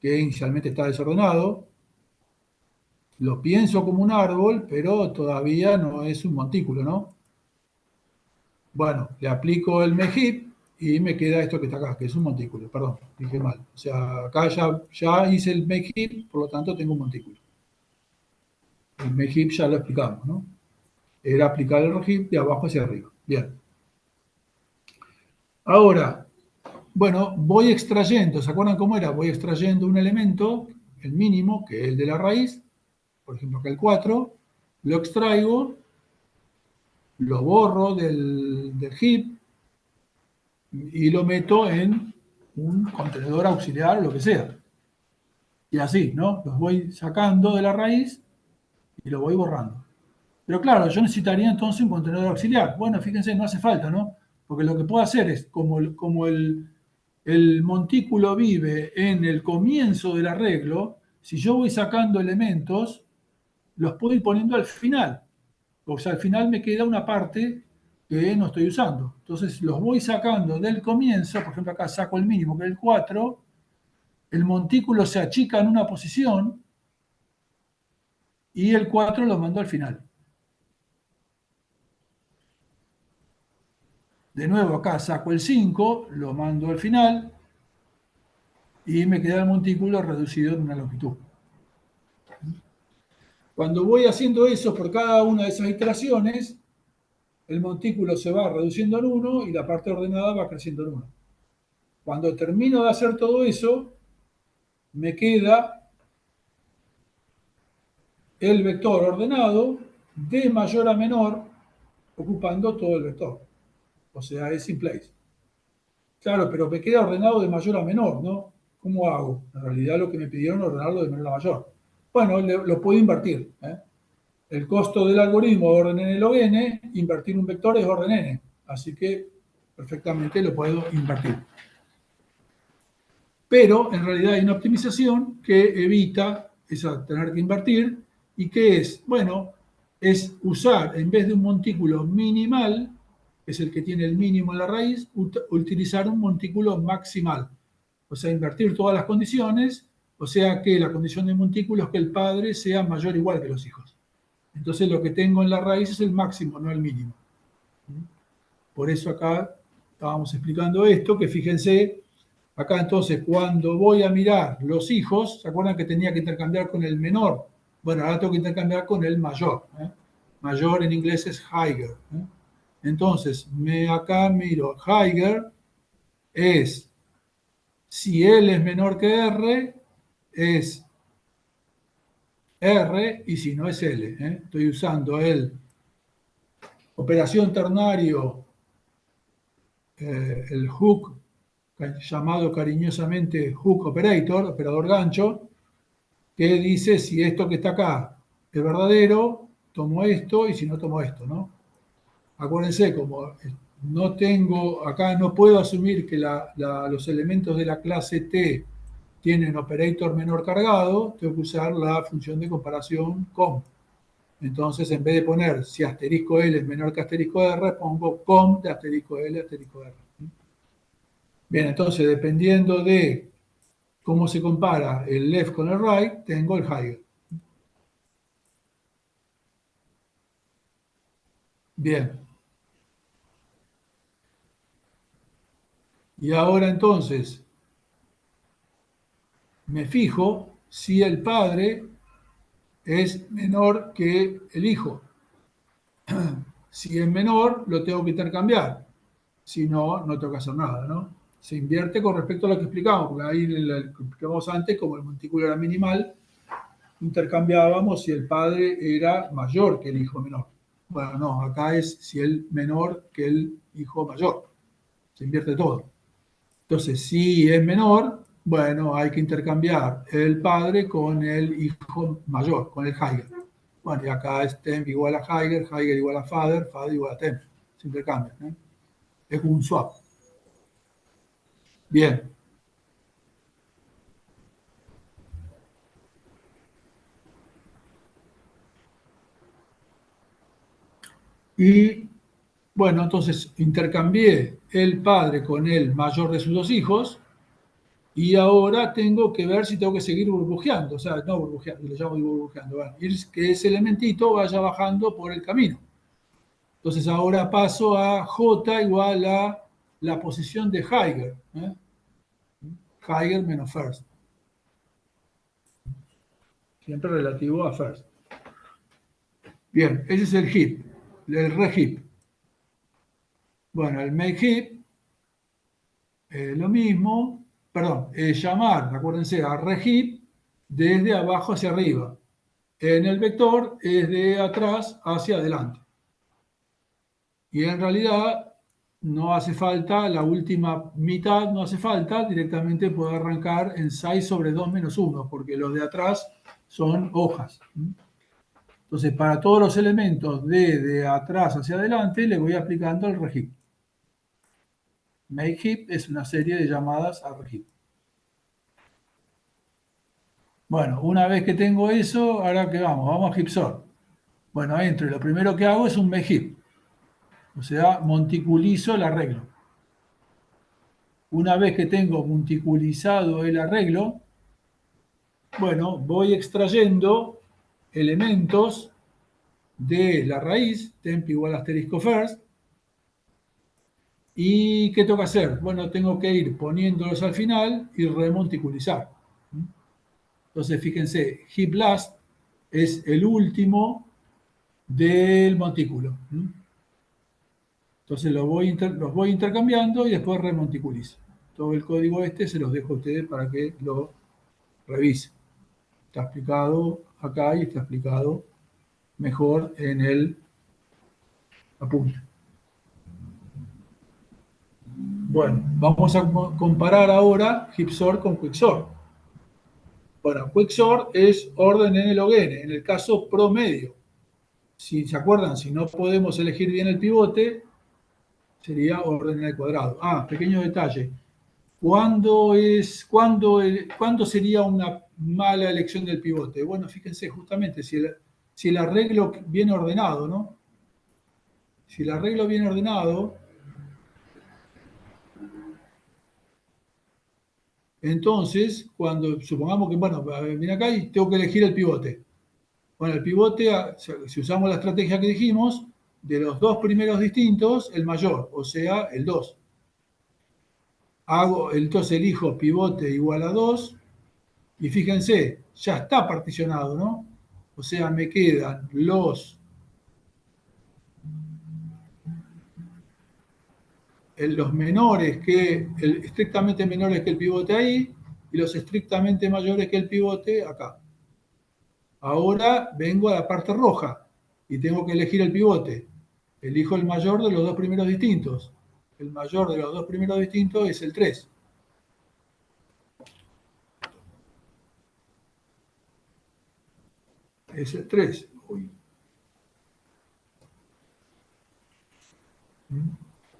que inicialmente está desordenado, lo pienso como un árbol, pero todavía no es un montículo, ¿no? Bueno, le aplico el mehip y me queda esto que está acá, que es un montículo, perdón, dije mal. O sea, acá ya hice el mehip, por lo tanto tengo un montículo. El mehip ya lo explicamos, ¿no? Era aplicar el regip de abajo hacia arriba. Bien. Ahora, bueno, voy extrayendo, ¿se acuerdan cómo era? Voy extrayendo un elemento, el mínimo, que es el de la raíz, por ejemplo acá el 4, lo extraigo, lo borro del heap y lo meto en un contenedor auxiliar o lo que sea. Y así, ¿no? Los voy sacando de la raíz y lo voy borrando. Pero claro, yo necesitaría entonces un contenedor auxiliar. Bueno, fíjense, no hace falta, ¿no? Porque lo que puedo hacer es, como el montículo vive en el comienzo del arreglo, si yo voy sacando elementos, los puedo ir poniendo al final. O sea, al final me queda una parte que no estoy usando. Entonces los voy sacando del comienzo, por ejemplo acá saco el mínimo que es el 4, el montículo se achica en una posición y el 4 lo mando al final. De nuevo acá saco el 5, lo mando al final y me queda el montículo reducido en una longitud. Cuando voy haciendo eso por cada una de esas iteraciones, el montículo se va reduciendo en 1 y la parte ordenada va creciendo en 1. Cuando termino de hacer todo eso, me queda el vector ordenado de mayor a menor ocupando todo el vector. O sea, es in place. Claro, pero me queda ordenado de mayor a menor, ¿no? ¿Cómo hago? En realidad lo que me pidieron es ordenarlo de menor a mayor. Bueno, lo puedo invertir, ¿eh? El costo del algoritmo de orden n log n, invertir un vector es orden n. Así que perfectamente lo puedo invertir. Pero en realidad hay una optimización que evita esa tener que invertir y que es, bueno, es usar en vez de un montículo minimal, que es el que tiene el mínimo en la raíz, utilizar un montículo maximal. O sea, invertir todas las condiciones, o sea que la condición de montículo es que el padre sea mayor o igual que los hijos. Entonces lo que tengo en la raíz es el máximo, no el mínimo. Por eso acá estábamos explicando esto, que fíjense, acá entonces cuando voy a mirar los hijos, ¿se acuerdan que tenía que intercambiar con el menor? Bueno, ahora tengo que intercambiar con el mayor. Mayor en inglés es higher. Entonces, acá miro, higher es, si L es menor que R, es R, y si no es L. Estoy usando el operación ternario, el hook, llamado cariñosamente hook operator, operador gancho, que dice si esto que está acá es verdadero, tomo esto, y si no, tomo esto, ¿no? Acuérdense, como no tengo, acá no puedo asumir que los elementos de la clase T tienen operator menor cargado, tengo que usar la función de comparación com. Entonces, en vez de poner si asterisco L es menor que asterisco R, pongo com de asterisco L asterisco R. Bien, entonces, dependiendo de cómo se compara el left con el right, tengo el higher. Bien. Y ahora entonces me fijo si el padre es menor que el hijo. Si es menor, lo tengo que intercambiar. Si no, no tengo que hacer nada, ¿no? Se invierte con respecto a lo que explicamos, porque ahí lo que explicamos antes, como el montículo era minimal, intercambiábamos si el padre era mayor que el hijo menor. Bueno, no, acá es si el menor que el hijo mayor. Se invierte todo. Entonces, si es menor, bueno, hay que intercambiar el padre con el hijo mayor, con el higher. Bueno, y acá es temp igual a higher, higher igual a father igual a temp. Se intercambia. Es un swap. Bien. Y bueno, entonces intercambié el padre con el mayor de sus dos hijos y ahora tengo que ver si tengo que seguir burbujeando. O sea, no burbujeando, lo llamo burbujeando. Bueno, que ese elementito vaya bajando por el camino. Entonces ahora paso a J igual a la posición de higher. Higher menos first. Siempre relativo a first. Bien, ese es el heap, el reheap. Bueno, el make heap, lo mismo, perdón, llamar, acuérdense, a reheap desde abajo hacia arriba. En el vector es de atrás hacia adelante. Y en realidad no hace falta, la última mitad no hace falta, directamente puedo arrancar en 6 sobre 2 menos 1, porque los de atrás son hojas. Entonces, para todos los elementos de atrás hacia adelante, le voy aplicando el reheap. Make heap es una serie de llamadas a reheap. Bueno, una vez que tengo eso, ahora que vamos a heapsort. Bueno, entro y lo primero que hago es un make heap. O sea, monticulizo el arreglo. Una vez que tengo monticulizado el arreglo, bueno, voy extrayendo elementos de la raíz, temp igual a asterisco first. ¿Y qué tengo que hacer? Bueno, tengo que ir poniéndolos al final y remonticulizar. Entonces, fíjense, heap last es el último del montículo. Entonces los voy intercambiando y después remonticulizo. Todo el código este se los dejo a ustedes para que lo revisen. Está explicado acá y está explicado mejor en el apunte. Bueno, vamos a comparar ahora GIPSOR con QUICSOR. Bueno, QUICSOR es orden n log n, en el caso promedio. Si se acuerdan, si no podemos elegir bien el pivote, sería orden n al cuadrado. Ah, pequeño detalle. ¿Cuándo sería una mala elección del pivote? Bueno, fíjense, justamente, si el arreglo viene ordenado, ¿no? Si el arreglo viene ordenado, entonces, cuando supongamos que, bueno, viene acá y tengo que elegir el pivote. Bueno, el pivote, si usamos la estrategia que dijimos, de los dos primeros distintos, el mayor, o sea, el 2. Entonces elijo pivote igual a 2 y fíjense, ya está particionado, ¿no? O sea, me quedan los menores estrictamente menores que el pivote ahí y los estrictamente mayores que el pivote acá. Ahora vengo a la parte roja y tengo que elegir el pivote. Elijo el mayor de los dos primeros distintos. El mayor de los dos primeros distintos es el 3. Es el 3. Uy.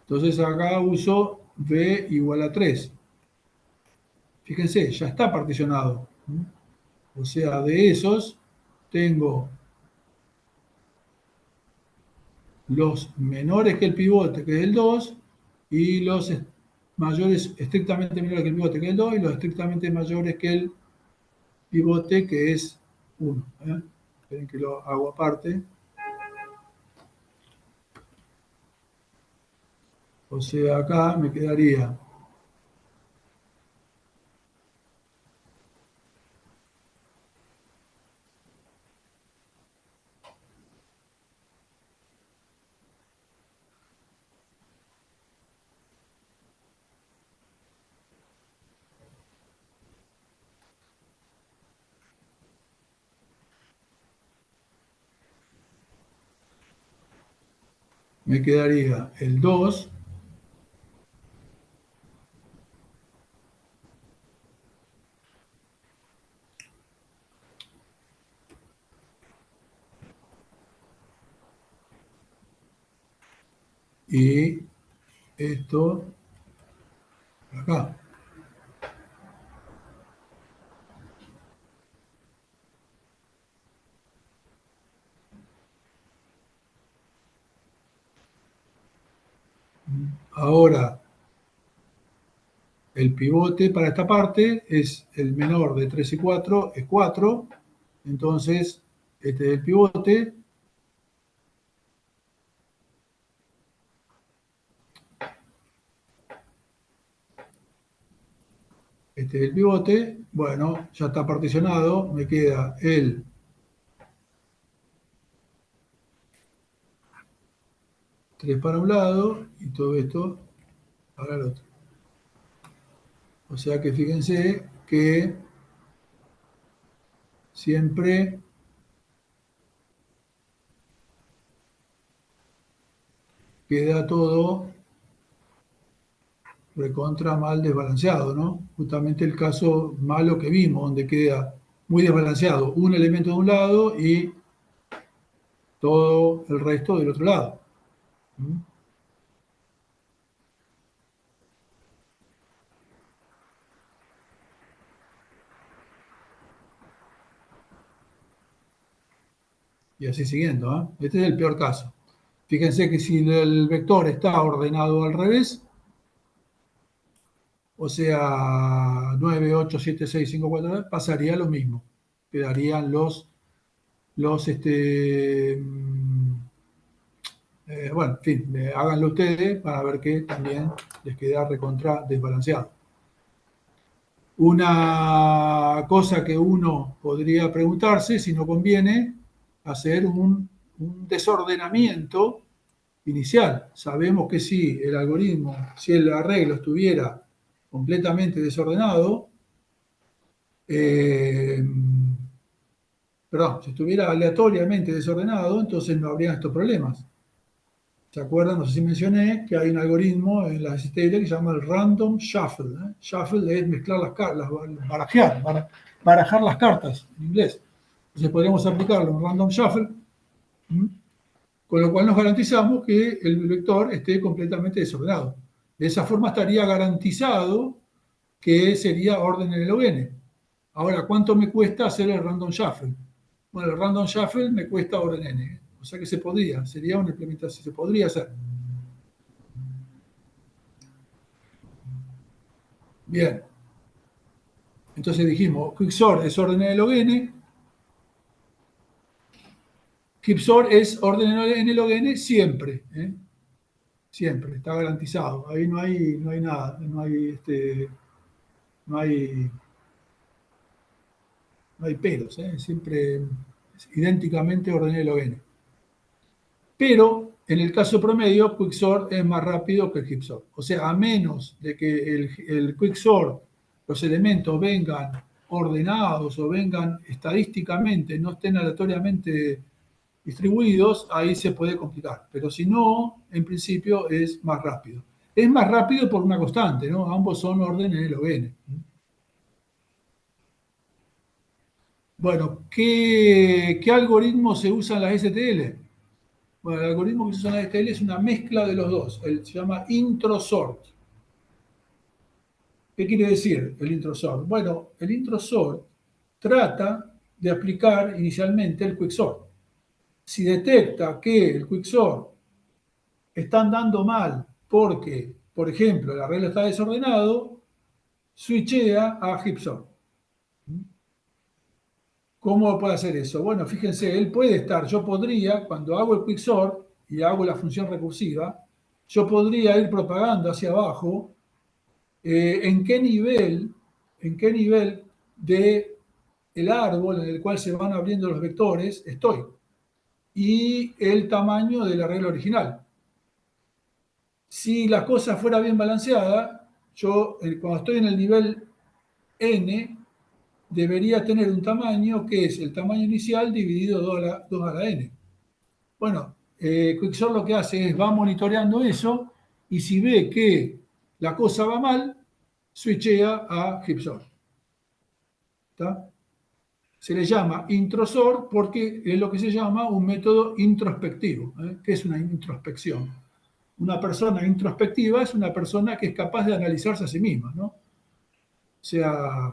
Entonces acá uso B igual a 3. Fíjense, ya está particionado. O sea, de esos tengo los menores que el pivote, que es el 2, y los mayores, estrictamente menores que el pivote, que es el 2, y los estrictamente mayores que el pivote, que es 1. Esperen que lo hago aparte. O sea, acá me quedaría el 2 y esto acá. Ahora, el pivote para esta parte es el menor de 3 y 4, es 4. Entonces, este es el pivote. Este es el pivote. Bueno, ya está particionado. Me queda el 3 para un lado y todo esto para el otro. O sea que fíjense que siempre queda todo recontra mal desbalanceado, ¿no? Justamente el caso malo que vimos, donde queda muy desbalanceado un elemento de un lado y todo el resto del otro lado. Y así siguiendo, ¿eh? Este es el peor caso. Fíjense que si el vector está ordenado al revés, o sea, 9, 8, 7, 6, 5, 4, pasaría lo mismo. Quedarían bueno, en fin, háganlo ustedes para ver que también les queda recontra desbalanceado. Una cosa que uno podría preguntarse si no conviene hacer un desordenamiento inicial. Sabemos que si el algoritmo, si el arreglo estuviera completamente desordenado, perdón, si estuviera aleatoriamente desordenado, entonces no habría estos problemas. ¿Se acuerdan? No sé si mencioné que hay un algoritmo en la STL que se llama el random shuffle. ¿Eh? Shuffle es mezclar las cartas, barajear, barajar las cartas en inglés. Entonces podríamos aplicarlo en random shuffle, con lo cual nos garantizamos que el vector esté completamente desordenado. De esa forma estaría garantizado que sería orden en el ON. Ahora, ¿cuánto me cuesta hacer el random shuffle? Bueno, el random shuffle me cuesta orden n. O sea que se podría, sería una implementación, se podría hacer. Bien. Entonces dijimos, quicksort es orden n log n, heapsort es orden n log n siempre. Siempre, está garantizado. Ahí no hay nada, no hay pelos, siempre es idénticamente orden n log n. Pero en el caso promedio, quicksort es más rápido que el heapsort. O sea, a menos de que el quicksort, los elementos vengan ordenados o vengan estadísticamente, no estén aleatoriamente distribuidos, ahí se puede complicar. Pero si no, en principio es más rápido. Es más rápido por una constante, ¿no? Ambos son orden en log n. Bueno, ¿qué algoritmo se usa en las STL? Bueno, el algoritmo que se usa en la STL es una mezcla de los dos. Se llama introsort. ¿Qué quiere decir el introsort? Bueno, el introsort trata de aplicar inicialmente el quicksort. Si detecta que el quicksort está andando mal porque, por ejemplo, el arreglo está desordenado, switchea a heapsort. ¿Cómo puede hacer eso? Bueno, fíjense, él puede estar, yo podría, cuando hago el quicksort y hago la función recursiva, yo podría ir propagando hacia abajo en qué nivel de el árbol en el cual se van abriendo los vectores estoy y el tamaño del arreglo original. Si la cosa fuera bien balanceada, yo cuando estoy en el nivel n debería tener un tamaño que es el tamaño inicial dividido 2 a la n. Bueno, Quicksort lo que hace es va monitoreando eso y si ve que la cosa va mal, switchea a heapsort. ¿Está? Se le llama introsort porque es lo que se llama un método introspectivo. ¿Qué es una introspección? Una persona introspectiva es una persona que es capaz de analizarse a sí misma, ¿no? O sea,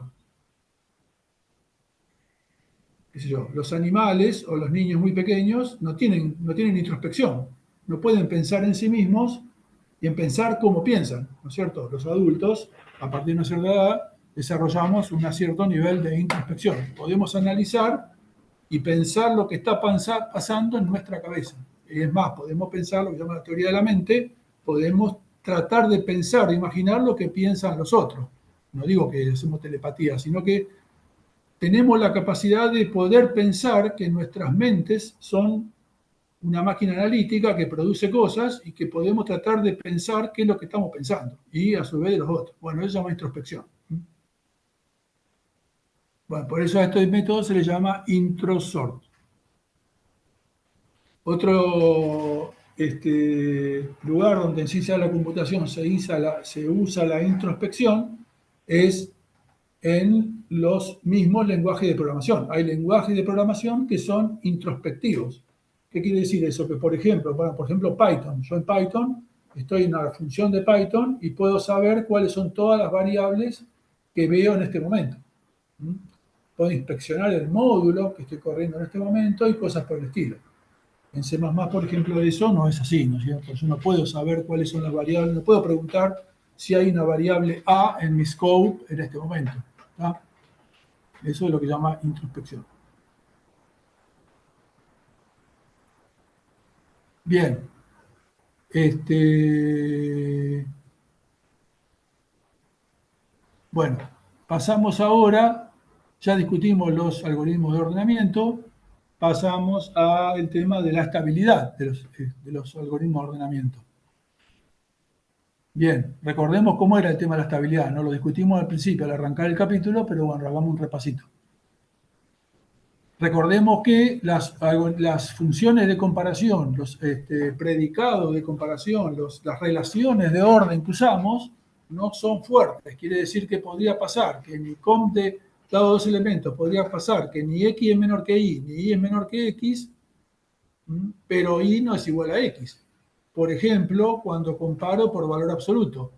qué sé yo, los animales o los niños muy pequeños no tienen introspección, no pueden pensar en sí mismos y en pensar cómo piensan, ¿no es cierto? Los adultos, a partir de una cierta edad, desarrollamos un cierto nivel de introspección. Podemos analizar y pensar lo que está pasando en nuestra cabeza. Y es más, podemos pensar lo que se llama la teoría de la mente, podemos tratar de pensar, de imaginar lo que piensan los otros. No digo que hacemos telepatía, sino que tenemos la capacidad de poder pensar que nuestras mentes son una máquina analítica que produce cosas y que podemos tratar de pensar qué es lo que estamos pensando y a su vez de los otros. Bueno, eso se llama introspección. Bueno, por eso a este método se le llama introsort. Otro lugar donde en ciencia de la computación se usa la introspección es en los mismos lenguajes de programación. Hay lenguajes de programación que son introspectivos. ¿Qué quiere decir eso? Que, por ejemplo, Python. Yo en Python estoy en una función de Python y puedo saber cuáles son todas las variables que veo en este momento. Puedo inspeccionar el módulo que estoy corriendo en este momento y cosas por el estilo. En C++, por ejemplo, eso no es así, ¿no es cierto? Yo no puedo saber cuáles son las variables, no puedo preguntar si hay una variable A en mi scope en este momento. ¿Está? Eso es lo que se llama introspección. Bien. Bueno, pasamos ahora, ya discutimos los algoritmos de ordenamiento, pasamos al tema de la estabilidad de los algoritmos de ordenamiento. Bien, recordemos cómo era el tema de la estabilidad, ¿no? Lo discutimos al principio, al arrancar el capítulo, pero bueno, hagamos un repasito. Recordemos que las funciones de comparación, los predicados de comparación, las relaciones de orden que usamos no son fuertes. Quiere decir que podría pasar que mi comp de dado dos elementos, podría pasar que ni x es menor que y, ni y es menor que x, pero y no es igual a x. Por ejemplo, cuando comparo por valor absoluto.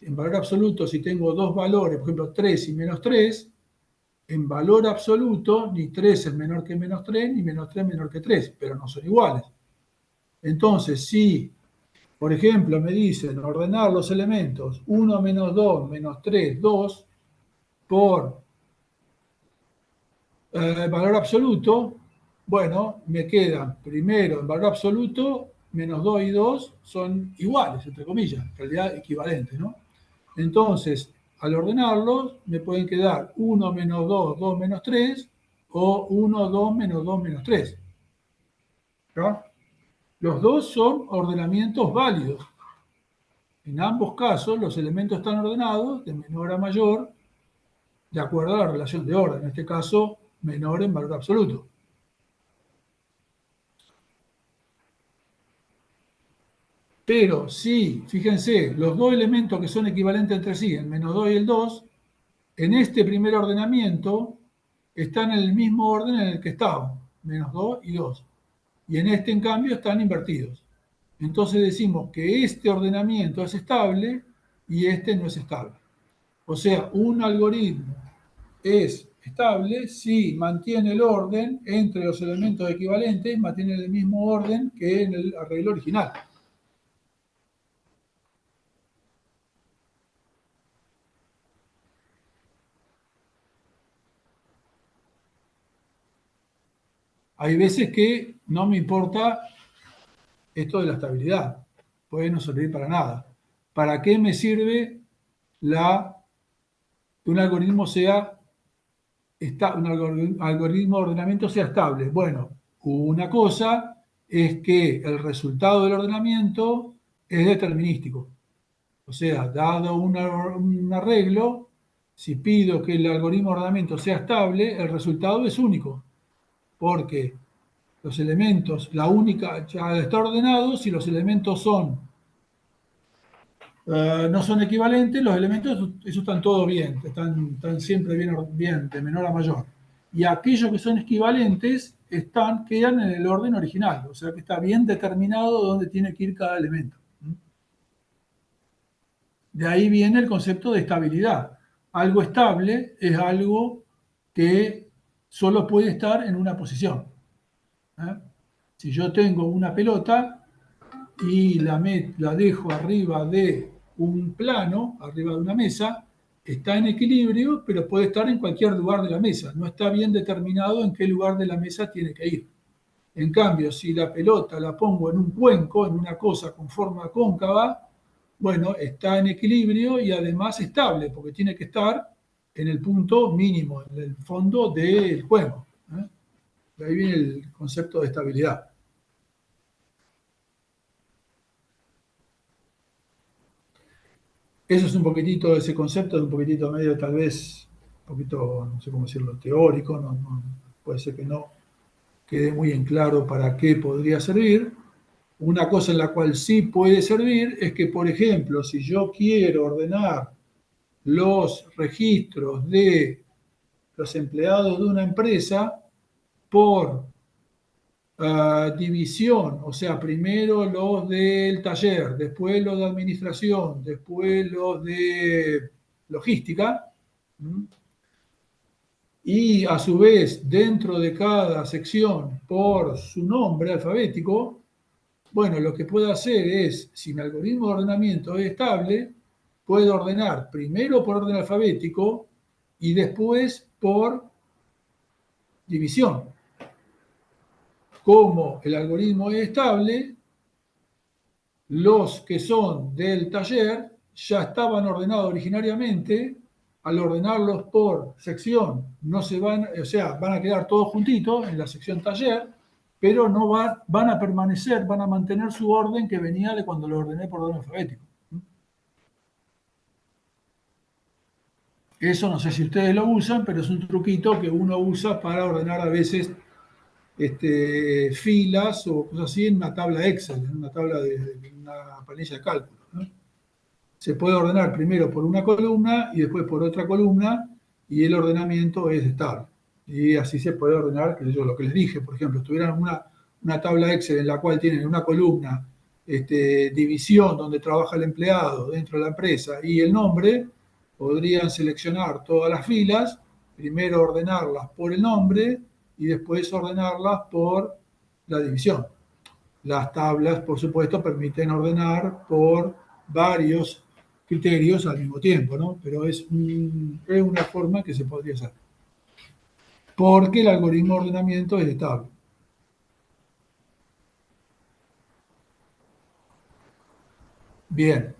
En valor absoluto, si tengo dos valores, por ejemplo, 3 y menos 3, en valor absoluto, ni 3 es menor que menos 3, ni menos 3 es menor que 3, pero no son iguales. Entonces, si, por ejemplo, me dicen ordenar los elementos 1 menos 2 menos 3, 2, por valor absoluto, bueno, me quedan primero en valor absoluto, menos 2 y 2 son iguales, entre comillas, en realidad equivalentes, ¿no? Entonces, al ordenarlos, me pueden quedar 1 menos 2, 2 menos 3, o 1, 2 menos 2 menos 3. ¿No? Los dos son ordenamientos válidos. En ambos casos, los elementos están ordenados de menor a mayor, de acuerdo a la relación de orden, en este caso, menor en valor absoluto. Pero si, fíjense, los dos elementos que son equivalentes entre sí, el menos 2 y el 2, en este primer ordenamiento están en el mismo orden en el que estaban, menos 2 y 2. Y en este, en cambio, están invertidos. Entonces decimos que este ordenamiento es estable y este no es estable. O sea, un algoritmo es estable si mantiene el orden entre los elementos equivalentes, mantiene el mismo orden que en el arreglo original. Hay veces que no me importa esto de la estabilidad, puede no servir para nada. ¿Para qué me sirve que un algoritmo algoritmo de ordenamiento sea estable? Bueno, una cosa es que el resultado del ordenamiento es determinístico. O sea, dado un arreglo, si pido que el algoritmo de ordenamiento sea estable, el resultado es único, porque los elementos, ya está ordenado, si los elementos no son equivalentes, los elementos, eso están todos bien, están siempre bien, de menor a mayor. Y aquellos que son equivalentes quedan en el orden original, o sea que está bien determinado dónde tiene que ir cada elemento. De ahí viene el concepto de estabilidad. Algo estable es algo que solo puede estar en una posición. Si yo tengo una pelota y la dejo arriba de un plano, arriba de una mesa, está en equilibrio, pero puede estar en cualquier lugar de la mesa. No está bien determinado en qué lugar de la mesa tiene que ir. En cambio, si la pelota la pongo en un cuenco, en una cosa con forma cóncava, bueno, está en equilibrio y además estable, porque tiene que estar en el punto mínimo, en el fondo del cuenco. De ahí viene el concepto de estabilidad. Eso es un poquitito, ese concepto es un poquitito medio, tal vez, un poquito, no sé cómo decirlo, teórico, puede ser que no quede muy en claro para qué podría servir. Una cosa en la cual sí puede servir es que, por ejemplo, si yo quiero ordenar los registros de los empleados de una empresa por división, o sea, primero los del taller, después los de administración, después los de logística, y a su vez dentro de cada sección por su nombre alfabético. Bueno, lo que puedo hacer es, si mi algoritmo de ordenamiento es estable, puedo ordenar primero por orden alfabético y después por división. Como el algoritmo es estable, los que son del taller ya estaban ordenados originariamente. Al ordenarlos por sección, no se van, o sea, van a quedar todos juntitos en la sección taller, pero no van a permanecer, van a mantener su orden que venía de cuando lo ordené por orden alfabético. Eso no sé si ustedes lo usan, pero es un truquito que uno usa para ordenar a veces filas o cosas así en una tabla Excel, en una tabla de una planilla de cálculo, ¿no? Se puede ordenar primero por una columna y después por otra columna y el ordenamiento es estable. Y así se puede ordenar, qué sé yo, lo que les dije, por ejemplo, tuvieran una tabla Excel en la cual tienen una columna, división donde trabaja el empleado dentro de la empresa y el nombre, podrían seleccionar todas las filas, primero ordenarlas por el nombre y después ordenarlas por la división. Las tablas, por supuesto, permiten ordenar por varios criterios al mismo tiempo, ¿no? Pero es una forma que se podría hacer. Porque el algoritmo de ordenamiento es estable. Bien.